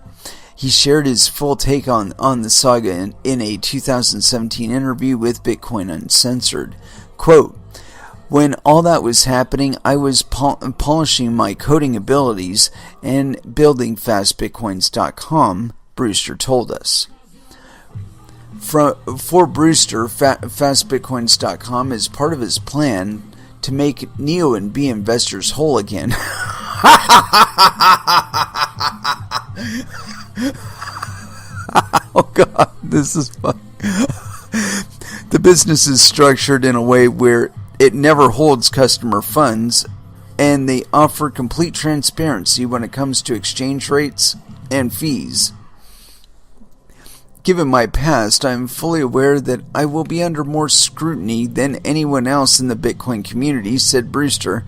He shared his full take on the saga in a 2017 interview with Bitcoin Uncensored. Quote, "When all that was happening, I was polishing my coding abilities and building fastbitcoins.com, Brewster told us. For Brewster, fastbitcoins.com is part of his plan to make NeoNB investors whole again. Oh God, this is fun. The business is structured in a way where it never holds customer funds, and they offer complete transparency when it comes to exchange rates and fees. Given my past, I am fully aware that I will be under more scrutiny than anyone else in the Bitcoin community," said Brewster,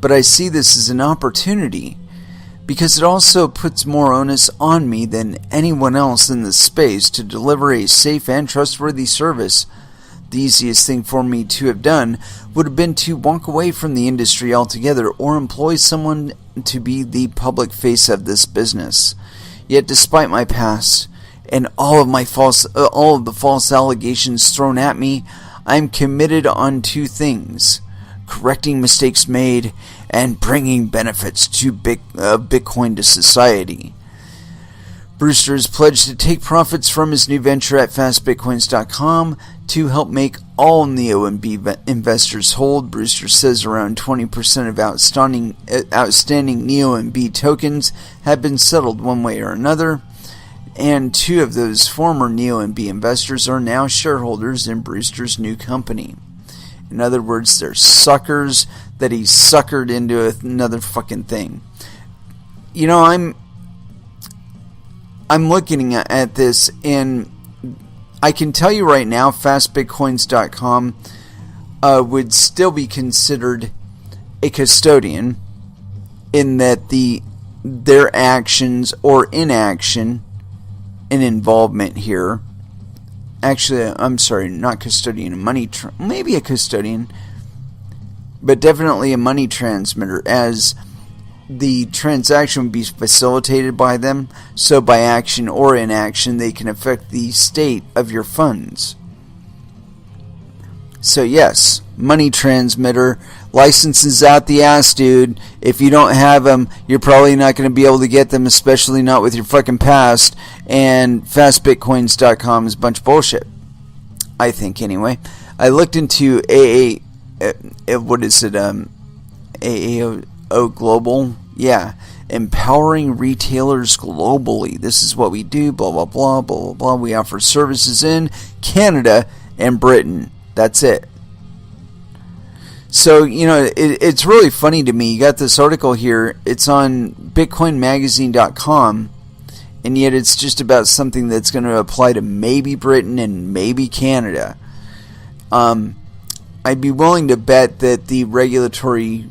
"but I see this as an opportunity because it also puts more onus on me than anyone else in the space to deliver a safe and trustworthy service. The easiest thing for me to have done would have been to walk away from the industry altogether or employ someone to be the public face of this business. Yet despite my past and all of the false allegations thrown at me, I am committed on two things: correcting mistakes made and bringing benefits to Bitcoin to society." Brewster is pledged to take profits from his new venture at fastbitcoins.com to help make all NeoNB investors whole. Brewster says around 20% of outstanding NeoNB tokens have been settled one way or another, and 2 of those former NeoNB investors are now shareholders in Brewster's new company. In other words, they're suckers that he suckered into another fucking thing. You know, I'm looking at this, and I can tell you right now, fastbitcoins.com would still be considered a custodian in that their actions or inaction and involvement here. Actually, I'm sorry, not custodian, maybe a custodian, but definitely a money transmitter, as the transaction would be facilitated by them, so by action or inaction they can affect the state of your funds. So yes, money transmitter, licenses out the ass, dude. If you don't have them, you're probably not going to be able to get them, especially not with your fucking past, and fastbitcoins.com is a bunch of bullshit, I think, anyway. I looked into AAO Global, yeah, empowering retailers globally. This is what we do, blah, blah, blah, blah, blah, blah. We offer services in Canada and Britain. That's it. So, it's really funny to me. You got this article here. It's on bitcoinmagazine.com, and yet it's just about something that's going to apply to maybe Britain and maybe Canada. I'd be willing to bet that the regulatory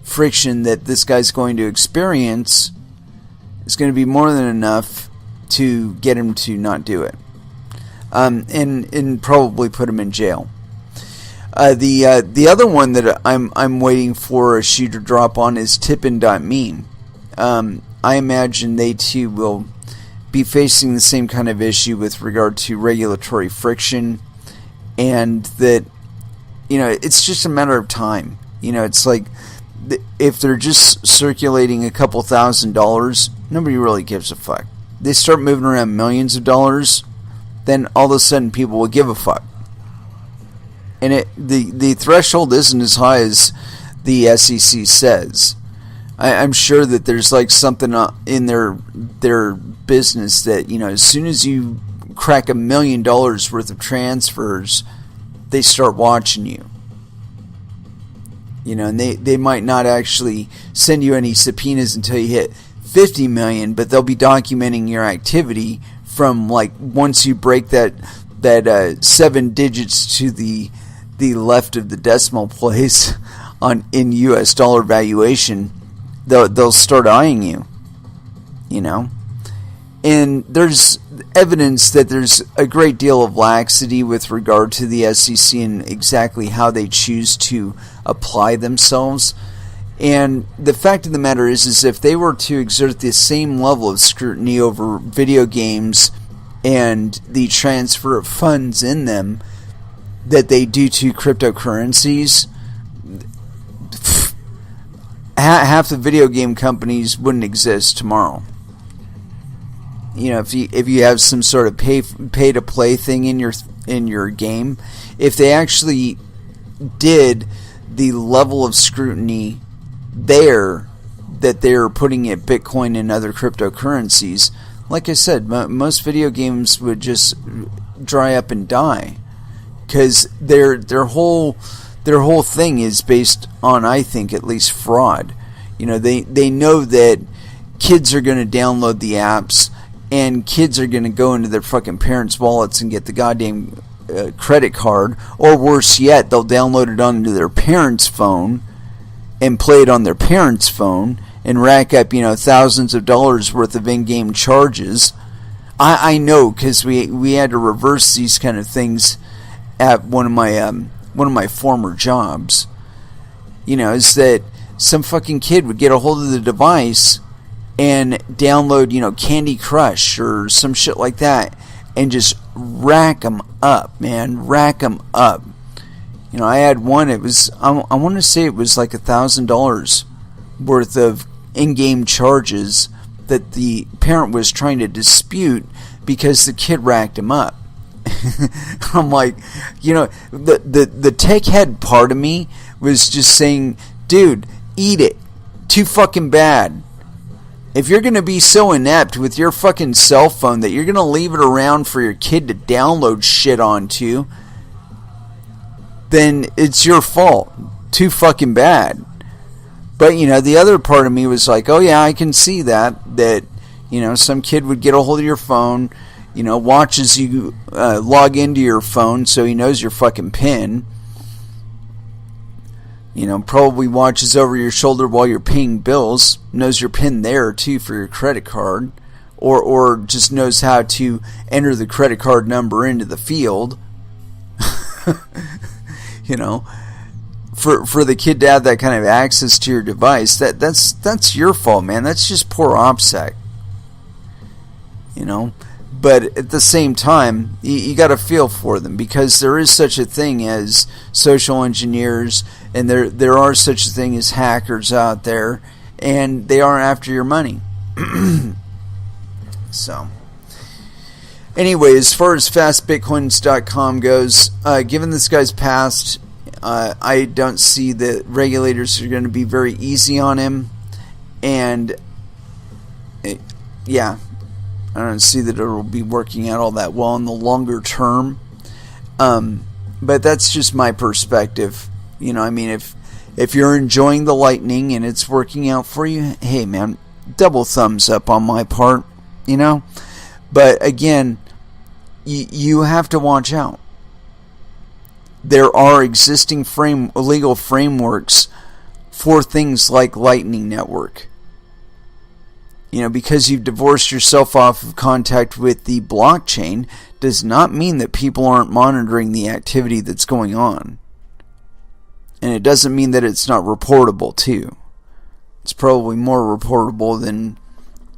friction that this guy's going to experience is going to be more than enough to get him to not do it, and probably put him in jail. The other one that I'm waiting for a shoe to drop on is Tippin.me. I imagine they too will be facing the same kind of issue with regard to regulatory friction, and that it's just a matter of time. It's like if they're just circulating a couple $1,000s, nobody really gives a fuck. They start moving around millions of dollars, then all of a sudden people will give a fuck. And the threshold isn't as high as the SEC says. I'm sure that there's like something in their business that, as soon as you crack $1 million worth of transfers, they start watching you. And they might not actually send you any subpoenas until you hit 50 million, but they'll be documenting your activity from like once you break that 7 digits to the left of the decimal place in US dollar valuation. They'll start eyeing you, and there's evidence that there's a great deal of laxity with regard to the SEC and exactly how they choose to apply themselves. And the fact of the matter is if they were to exert the same level of scrutiny over video games and the transfer of funds in them that they do to cryptocurrencies, half the video game companies wouldn't exist tomorrow. If you have some sort of pay to play thing in your game, if they actually did the level of scrutiny there that they're putting at Bitcoin and other cryptocurrencies, like I said, most video games would just dry up and die, because their whole thing is based on, I think, at least fraud. They know that kids are going to download the apps, and kids are going to go into their fucking parents' wallets and get the goddamn credit card, or worse yet, they'll download it onto their parents' phone and play it on their parents' phone and rack up thousands of dollars worth of in-game charges. I know, because we had to reverse these kind of things at one of my former jobs. Is that some fucking kid would get a hold of the device and download, Candy Crush or some shit like that, and just rack them up, man. Rack them up. I had one, it was, I want to say it was like $1,000 worth of in-game charges that the parent was trying to dispute because the kid racked him up. I'm like, the tech head part of me was just saying, dude, eat it. Too fucking bad. If you're going to be so inept with your fucking cell phone that you're going to leave it around for your kid to download shit onto, then it's your fault. Too fucking bad. But, the other part of me was like, oh yeah, I can see that, some kid would get a hold of your phone, watches you log into your phone so he knows your fucking PIN. Probably watches over your shoulder while you're paying bills, knows your PIN there too for your credit card, or just knows how to enter the credit card number into the field. for the kid to have that kind of access to your device, that's your fault, man. That's just poor OPSEC. But at the same time, you got to feel for them, because there is such a thing as social engineers, and there are such a thing as hackers out there, and they are after your money. So, anyway, as far as fastbitcoins.com goes, given this guy's past, I don't see that regulators are going to be very easy on him, and I don't see that it will be working out all that well in the longer term. But that's just my perspective. If you're enjoying the Lightning and it's working out for you, hey man, double thumbs up on my part. But again, you have to watch out. There are existing legal frameworks for things like Lightning Network. Because you've divorced yourself off of contact with the blockchain does not mean that people aren't monitoring the activity that's going on. And it doesn't mean that it's not reportable too. It's probably more reportable than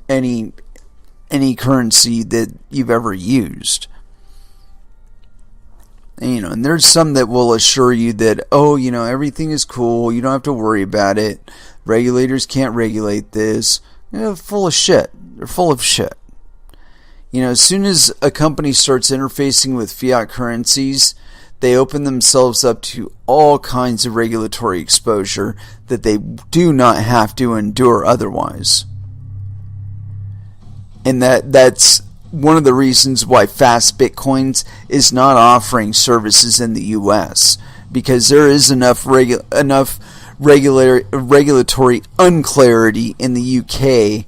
any currency that you've ever used. And there's some that will assure you that, everything is cool, you don't have to worry about it, regulators can't regulate this. Full of shit. They're full of shit. As soon as a company starts interfacing with fiat currencies, they open themselves up to all kinds of regulatory exposure that they do not have to endure otherwise. And that's one of the reasons why Fast Bitcoins is not offering services in the US, because there is enough regulatory unclarity in the UK,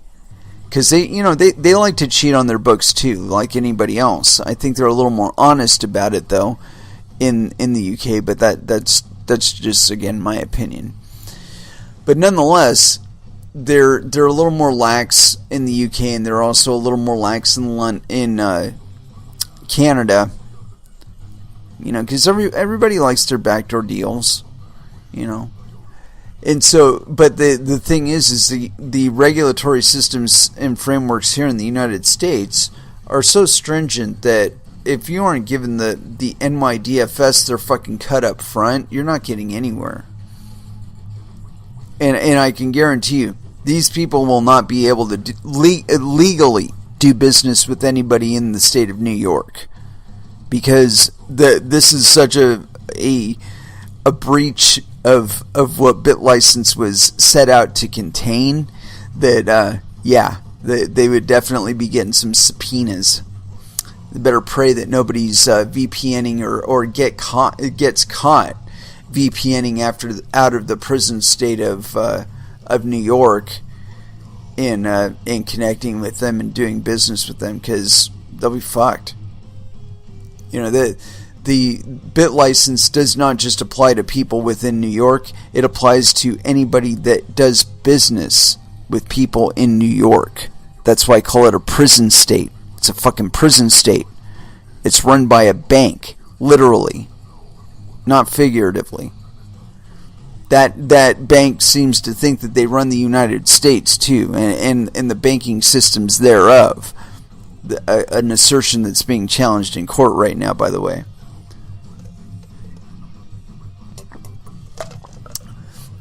because they like to cheat on their books too, like anybody else. I think they're a little more honest about it though in the UK, but that's just, again, my opinion. But nonetheless, they're a little more lax in the UK, and they're also a little more lax in Canada. Because everybody likes their backdoor deals. And so, but the thing is the regulatory systems and frameworks here in the United States are so stringent that if you aren't given the NYDFS their fucking cut up front, you're not getting anywhere. And I can guarantee you, these people will not be able to legally do business with anybody in the state of New York, because this is such a breach of what BitLicense was set out to contain, that they would definitely be getting some subpoenas. They better pray that nobody's VPNing or gets caught VPNing out of the prison state of New York in connecting with them and doing business with them, because they'll be fucked. The BitLicense does not just apply to people within New York. It applies to anybody that does business with people in New York. That's why I call it a prison state. It's a fucking prison state. It's run by a bank, literally, not figuratively. That bank seems to think that they run the United States too, and the banking systems thereof. An assertion that's being challenged in court right now, by the way.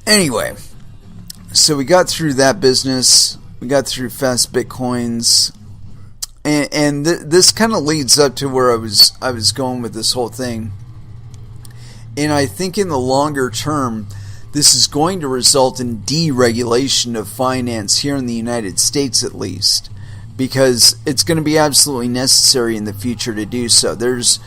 Anyway, so we got through that business. We got through Fast Bitcoins, and this kind of leads up to where I was going with this whole thing. And I think in the longer term, this is going to result in deregulation of finance here in the United States, at least, because it's going to be absolutely necessary in the future to do so. There's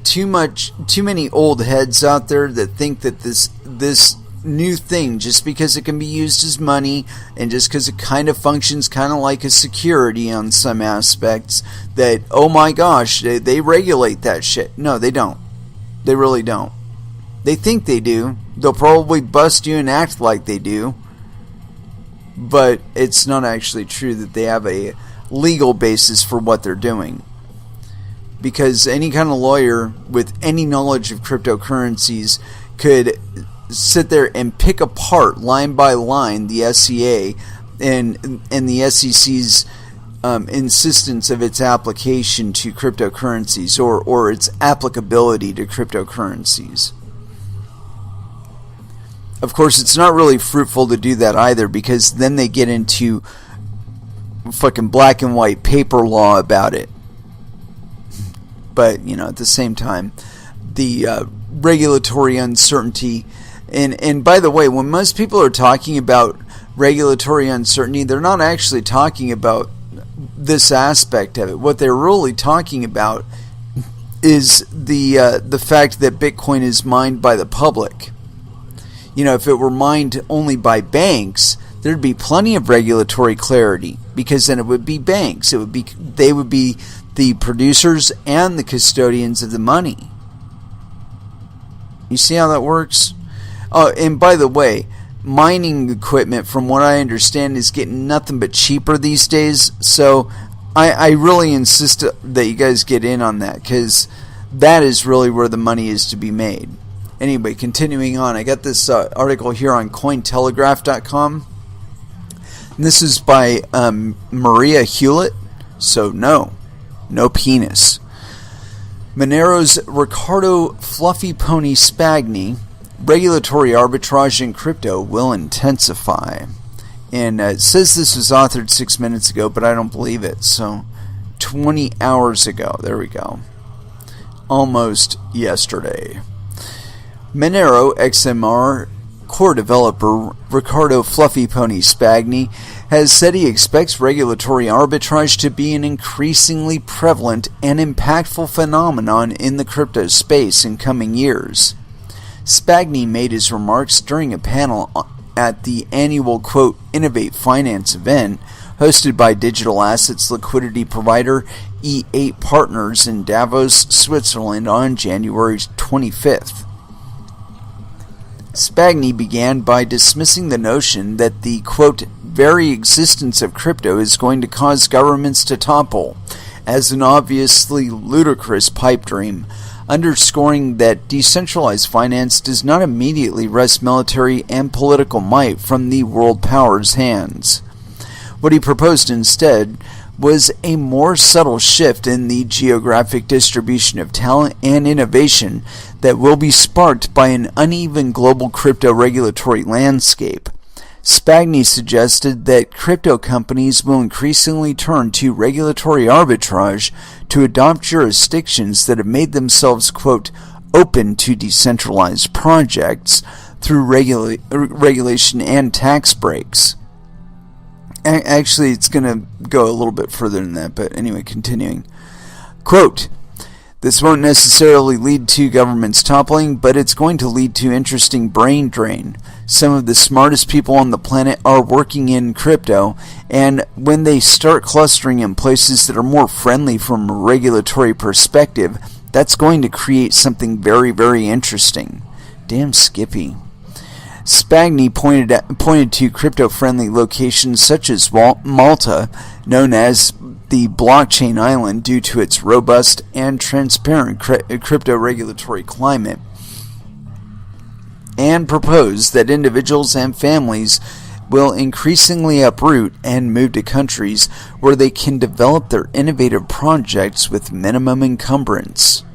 too many old heads out there that think that this new thing, just because it can be used as money and just because it kind of functions kind of like a security on some aspects, that, oh my gosh, they regulate that shit. No, they don't. They really don't. They think they do. They'll probably bust you and act like they do, but it's not actually true that they have a legal basis for what they're doing. Because any kind of lawyer with any knowledge of cryptocurrencies could sit there and pick apart line by line the SCA and the SEC's insistence of its application to cryptocurrencies or its applicability to cryptocurrencies. Of course, it's not really fruitful to do that either, because then they get into fucking black and white paper law about it. But, at the same time, the regulatory uncertainty, and by the way, when most people are talking about regulatory uncertainty, they're not actually talking about this aspect of it. What they're really talking about is the fact that Bitcoin is mined by the public. If it were mined only by banks, there'd be plenty of regulatory clarity, because then it would be banks. They would be the producers and the custodians of the money. You see how that works? Oh, and by the way, mining equipment, from what I understand, is getting nothing but cheaper these days. So I really insist that you guys get in on that, because that is really where the money is to be made. Anyway, continuing on, I got this article here on Cointelegraph.com. And this is by Maria Hewlett. So no penis. Monero's Ricardo Fluffy Pony Spagni, regulatory arbitrage in crypto will intensify. And it says this was authored 6 minutes ago, but I don't believe it. So 20 hours ago. There we go. Almost yesterday. Monero XMR core developer Ricardo Fluffy Pony Spagni has said he expects regulatory arbitrage to be an increasingly prevalent and impactful phenomenon in the crypto space in coming years. Spagni made his remarks during a panel at the annual, quote, Innovate Finance event hosted by digital assets liquidity provider E8 Partners in Davos, Switzerland on January 25th. Spagni began by dismissing the notion that the, quote, very existence of crypto is going to cause governments to topple, as an obviously ludicrous pipe dream, underscoring that decentralized finance does not immediately wrest military and political might from the world powers' hands. What he proposed instead was a more subtle shift in the geographic distribution of talent and innovation that will be sparked by an uneven global crypto regulatory landscape. Spagni suggested that crypto companies will increasingly turn to regulatory arbitrage to adopt jurisdictions that have made themselves, quote, open to decentralized projects through regulation and tax breaks. Actually, it's going to go a little bit further than that, but anyway, continuing. Quote, this won't necessarily lead to governments toppling, but it's going to lead to interesting brain drain. Some of the smartest people on the planet are working in crypto, and when they start clustering in places that are more friendly from a regulatory perspective, that's going to create something very, very interesting. Damn Skippy. Spagni pointed to crypto-friendly locations such as Malta, known as the blockchain island due to its robust and transparent crypto regulatory climate, and proposed that individuals and families will increasingly uproot and move to countries where they can develop their innovative projects with minimum encumbrance.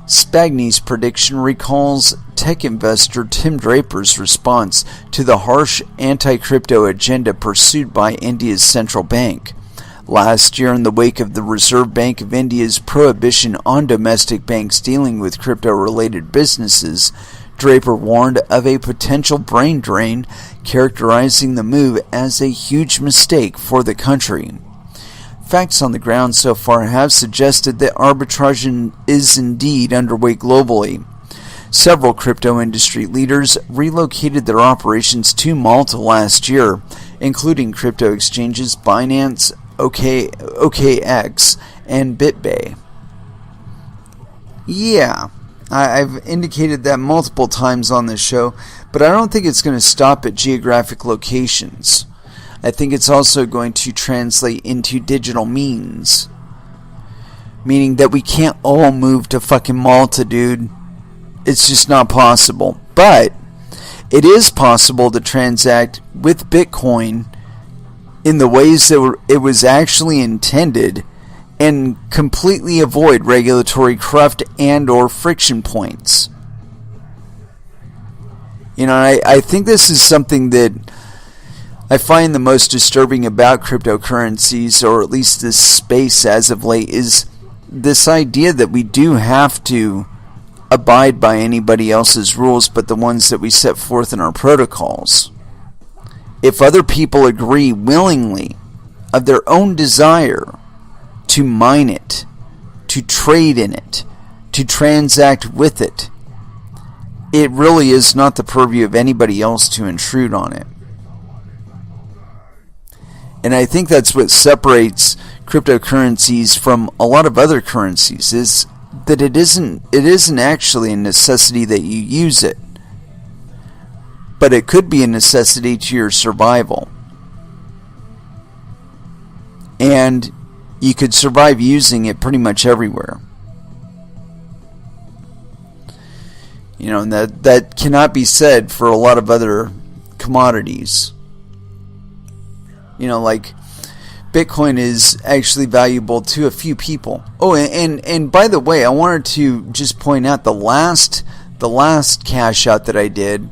Spagni's prediction recalls tech investor Tim Draper's response to the harsh anti-crypto agenda pursued by India's central bank. Last year, in the wake of the Reserve Bank of India's prohibition on domestic banks dealing with crypto-related businesses, Draper warned of a potential brain drain, characterizing the move as a huge mistake for the country. Facts on the ground so far have suggested that arbitrage is indeed underway globally. Several crypto industry leaders relocated their operations to Malta last year, including crypto exchanges Binance, OKX, and BitBay. Yeah, I've indicated that multiple times on this show, but I don't think it's going to stop at geographic locations. I think it's also going to translate into digital means. Meaning that we can't all move to fucking Malta, dude. It's just not possible. But it is possible to transact with Bitcoin in the ways that it was actually intended and completely avoid regulatory cruft and or friction points. I think this is something that I find the most disturbing about cryptocurrencies, or at least this space as of late, is this idea that we do have to abide by anybody else's rules but the ones that we set forth in our protocols. If other people agree willingly of their own desire to mine it, to trade in it, to transact with it, it really is not the purview of anybody else to intrude on it. And I think that's what separates cryptocurrencies from a lot of other currencies, is that it isn't actually a necessity that you use it, but it could be a necessity to your survival. And you could survive using it pretty much everywhere. And that cannot be said for a lot of other commodities. Like Bitcoin is actually valuable to a few people. Oh, and by the way, I wanted to just point out the last cash out that I did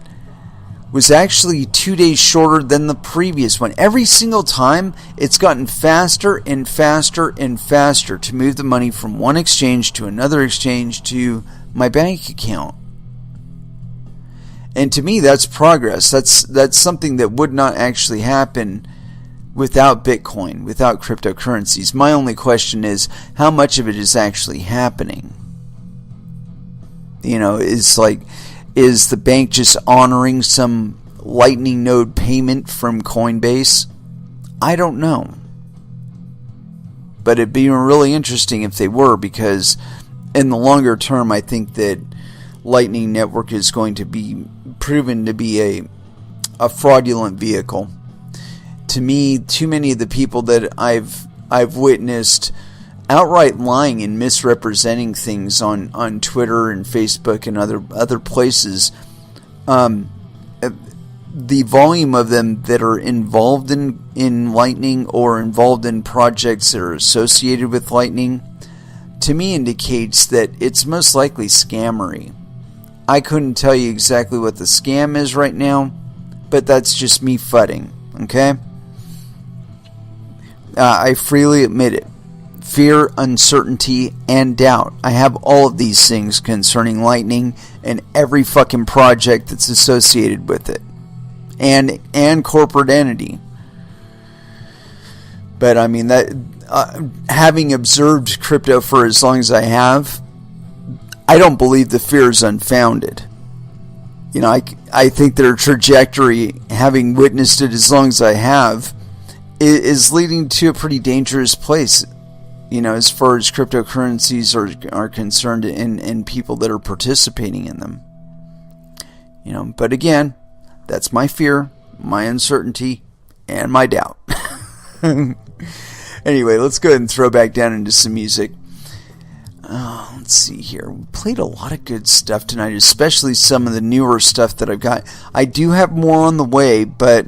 was actually 2 days shorter than the previous one. Every single time, it's gotten faster and faster and faster to move the money from one exchange to another exchange to my bank account. And to me, that's progress. That's something that would not actually happen without Bitcoin, without cryptocurrencies. My only question is, how much of it is actually happening? Is the bank just honoring some Lightning node payment from Coinbase? I don't know. But it'd be really interesting if they were, because in the longer term, I think that Lightning Network is going to be proven to be a fraudulent vehicle. To me, too many of the people that I've witnessed outright lying and misrepresenting things on Twitter and Facebook and other places, the volume of them that are involved in Lightning or involved in projects that are associated with Lightning, to me indicates that it's most likely scammery. I couldn't tell you exactly what the scam is right now, but that's just me fudding, okay? I freely admit it. Fear, uncertainty, and doubt. I have all of these things concerning Lightning and every fucking project that's associated with it. And corporate entity. But I mean, that having observed crypto for as long as I have, I don't believe the fear is unfounded. I think their trajectory, having witnessed it as long as I have, is leading to a pretty dangerous place, as far as cryptocurrencies are concerned, and people that are participating in them. But again, that's my fear, my uncertainty, and my doubt. Anyway, let's go ahead and throw back down into some music. Let's see here. We played a lot of good stuff tonight, especially some of the newer stuff that I've got. I do have more on the way, but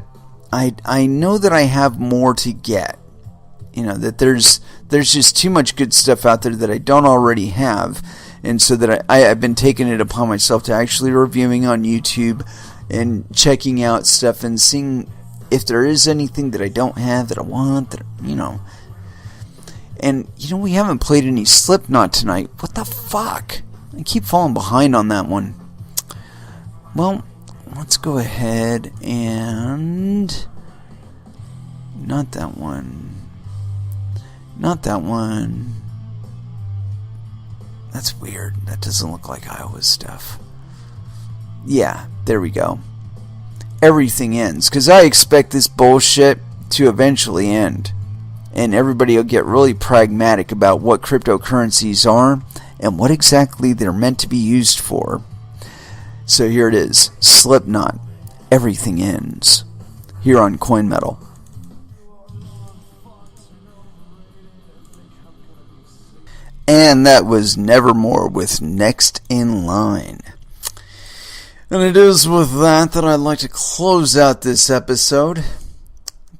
I know that I have more to get. That there's just too much good stuff out there that I don't already have. And so that I've been taking it upon myself to actually reviewing on YouTube and checking out stuff and seeing if there is anything that I don't have that I want, And, we haven't played any Slipknot tonight. What the fuck? I keep falling behind on that one. Well, let's go ahead and... Not that one. Not that one. That's weird. That doesn't look like Iowa stuff. Yeah, there we go. Everything ends. Because I expect this bullshit to eventually end. And everybody will get really pragmatic about what cryptocurrencies are and what exactly they're meant to be used for. So here it is. Slipknot. Everything ends. Here on Coin Metal. And that was Nevermore with Next in Line. And it is with that I'd like to close out this episode.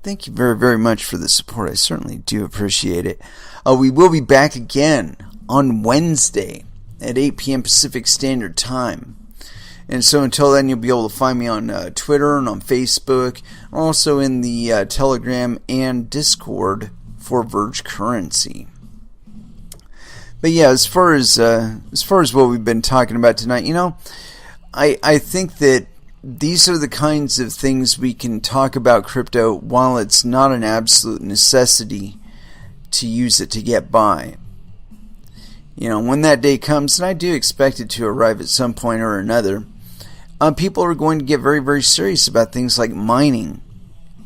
Thank you very, very much for the support. I certainly do appreciate it. We will be back again on Wednesday at 8 p.m. Pacific Standard Time. And so until then, you'll be able to find me on Twitter and on Facebook, also in the Telegram and Discord for Verge Currency. But yeah, as far as what we've been talking about tonight, I think that these are the kinds of things we can talk about crypto while it's not an absolute necessity to use it to get by. When that day comes, and I do expect it to arrive at some point or another, people are going to get very, very serious about things like mining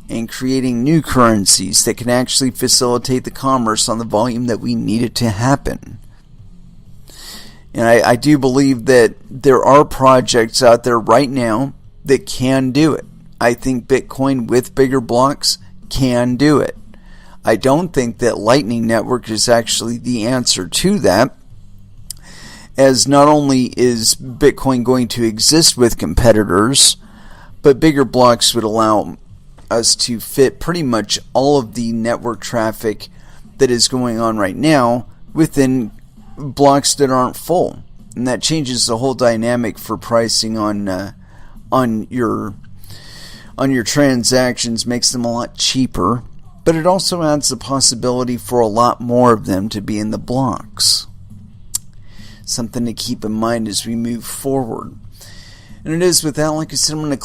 and creating new currencies that can actually facilitate the commerce on the volume that we need it to happen. And I do believe that there are projects out there right now that can do it. I think Bitcoin with bigger blocks can do it. I don't think that Lightning Network is actually the answer to that, as not only is Bitcoin going to exist with competitors, but bigger blocks would allow us to fit pretty much all of the network traffic that is going on right now within blocks that aren't full. And that changes the whole dynamic for pricing on your transactions, makes them a lot cheaper, but it also adds the possibility for a lot more of them to be in the blocks. Something to keep in mind as we move forward. And it is with that, like I said, I'm going to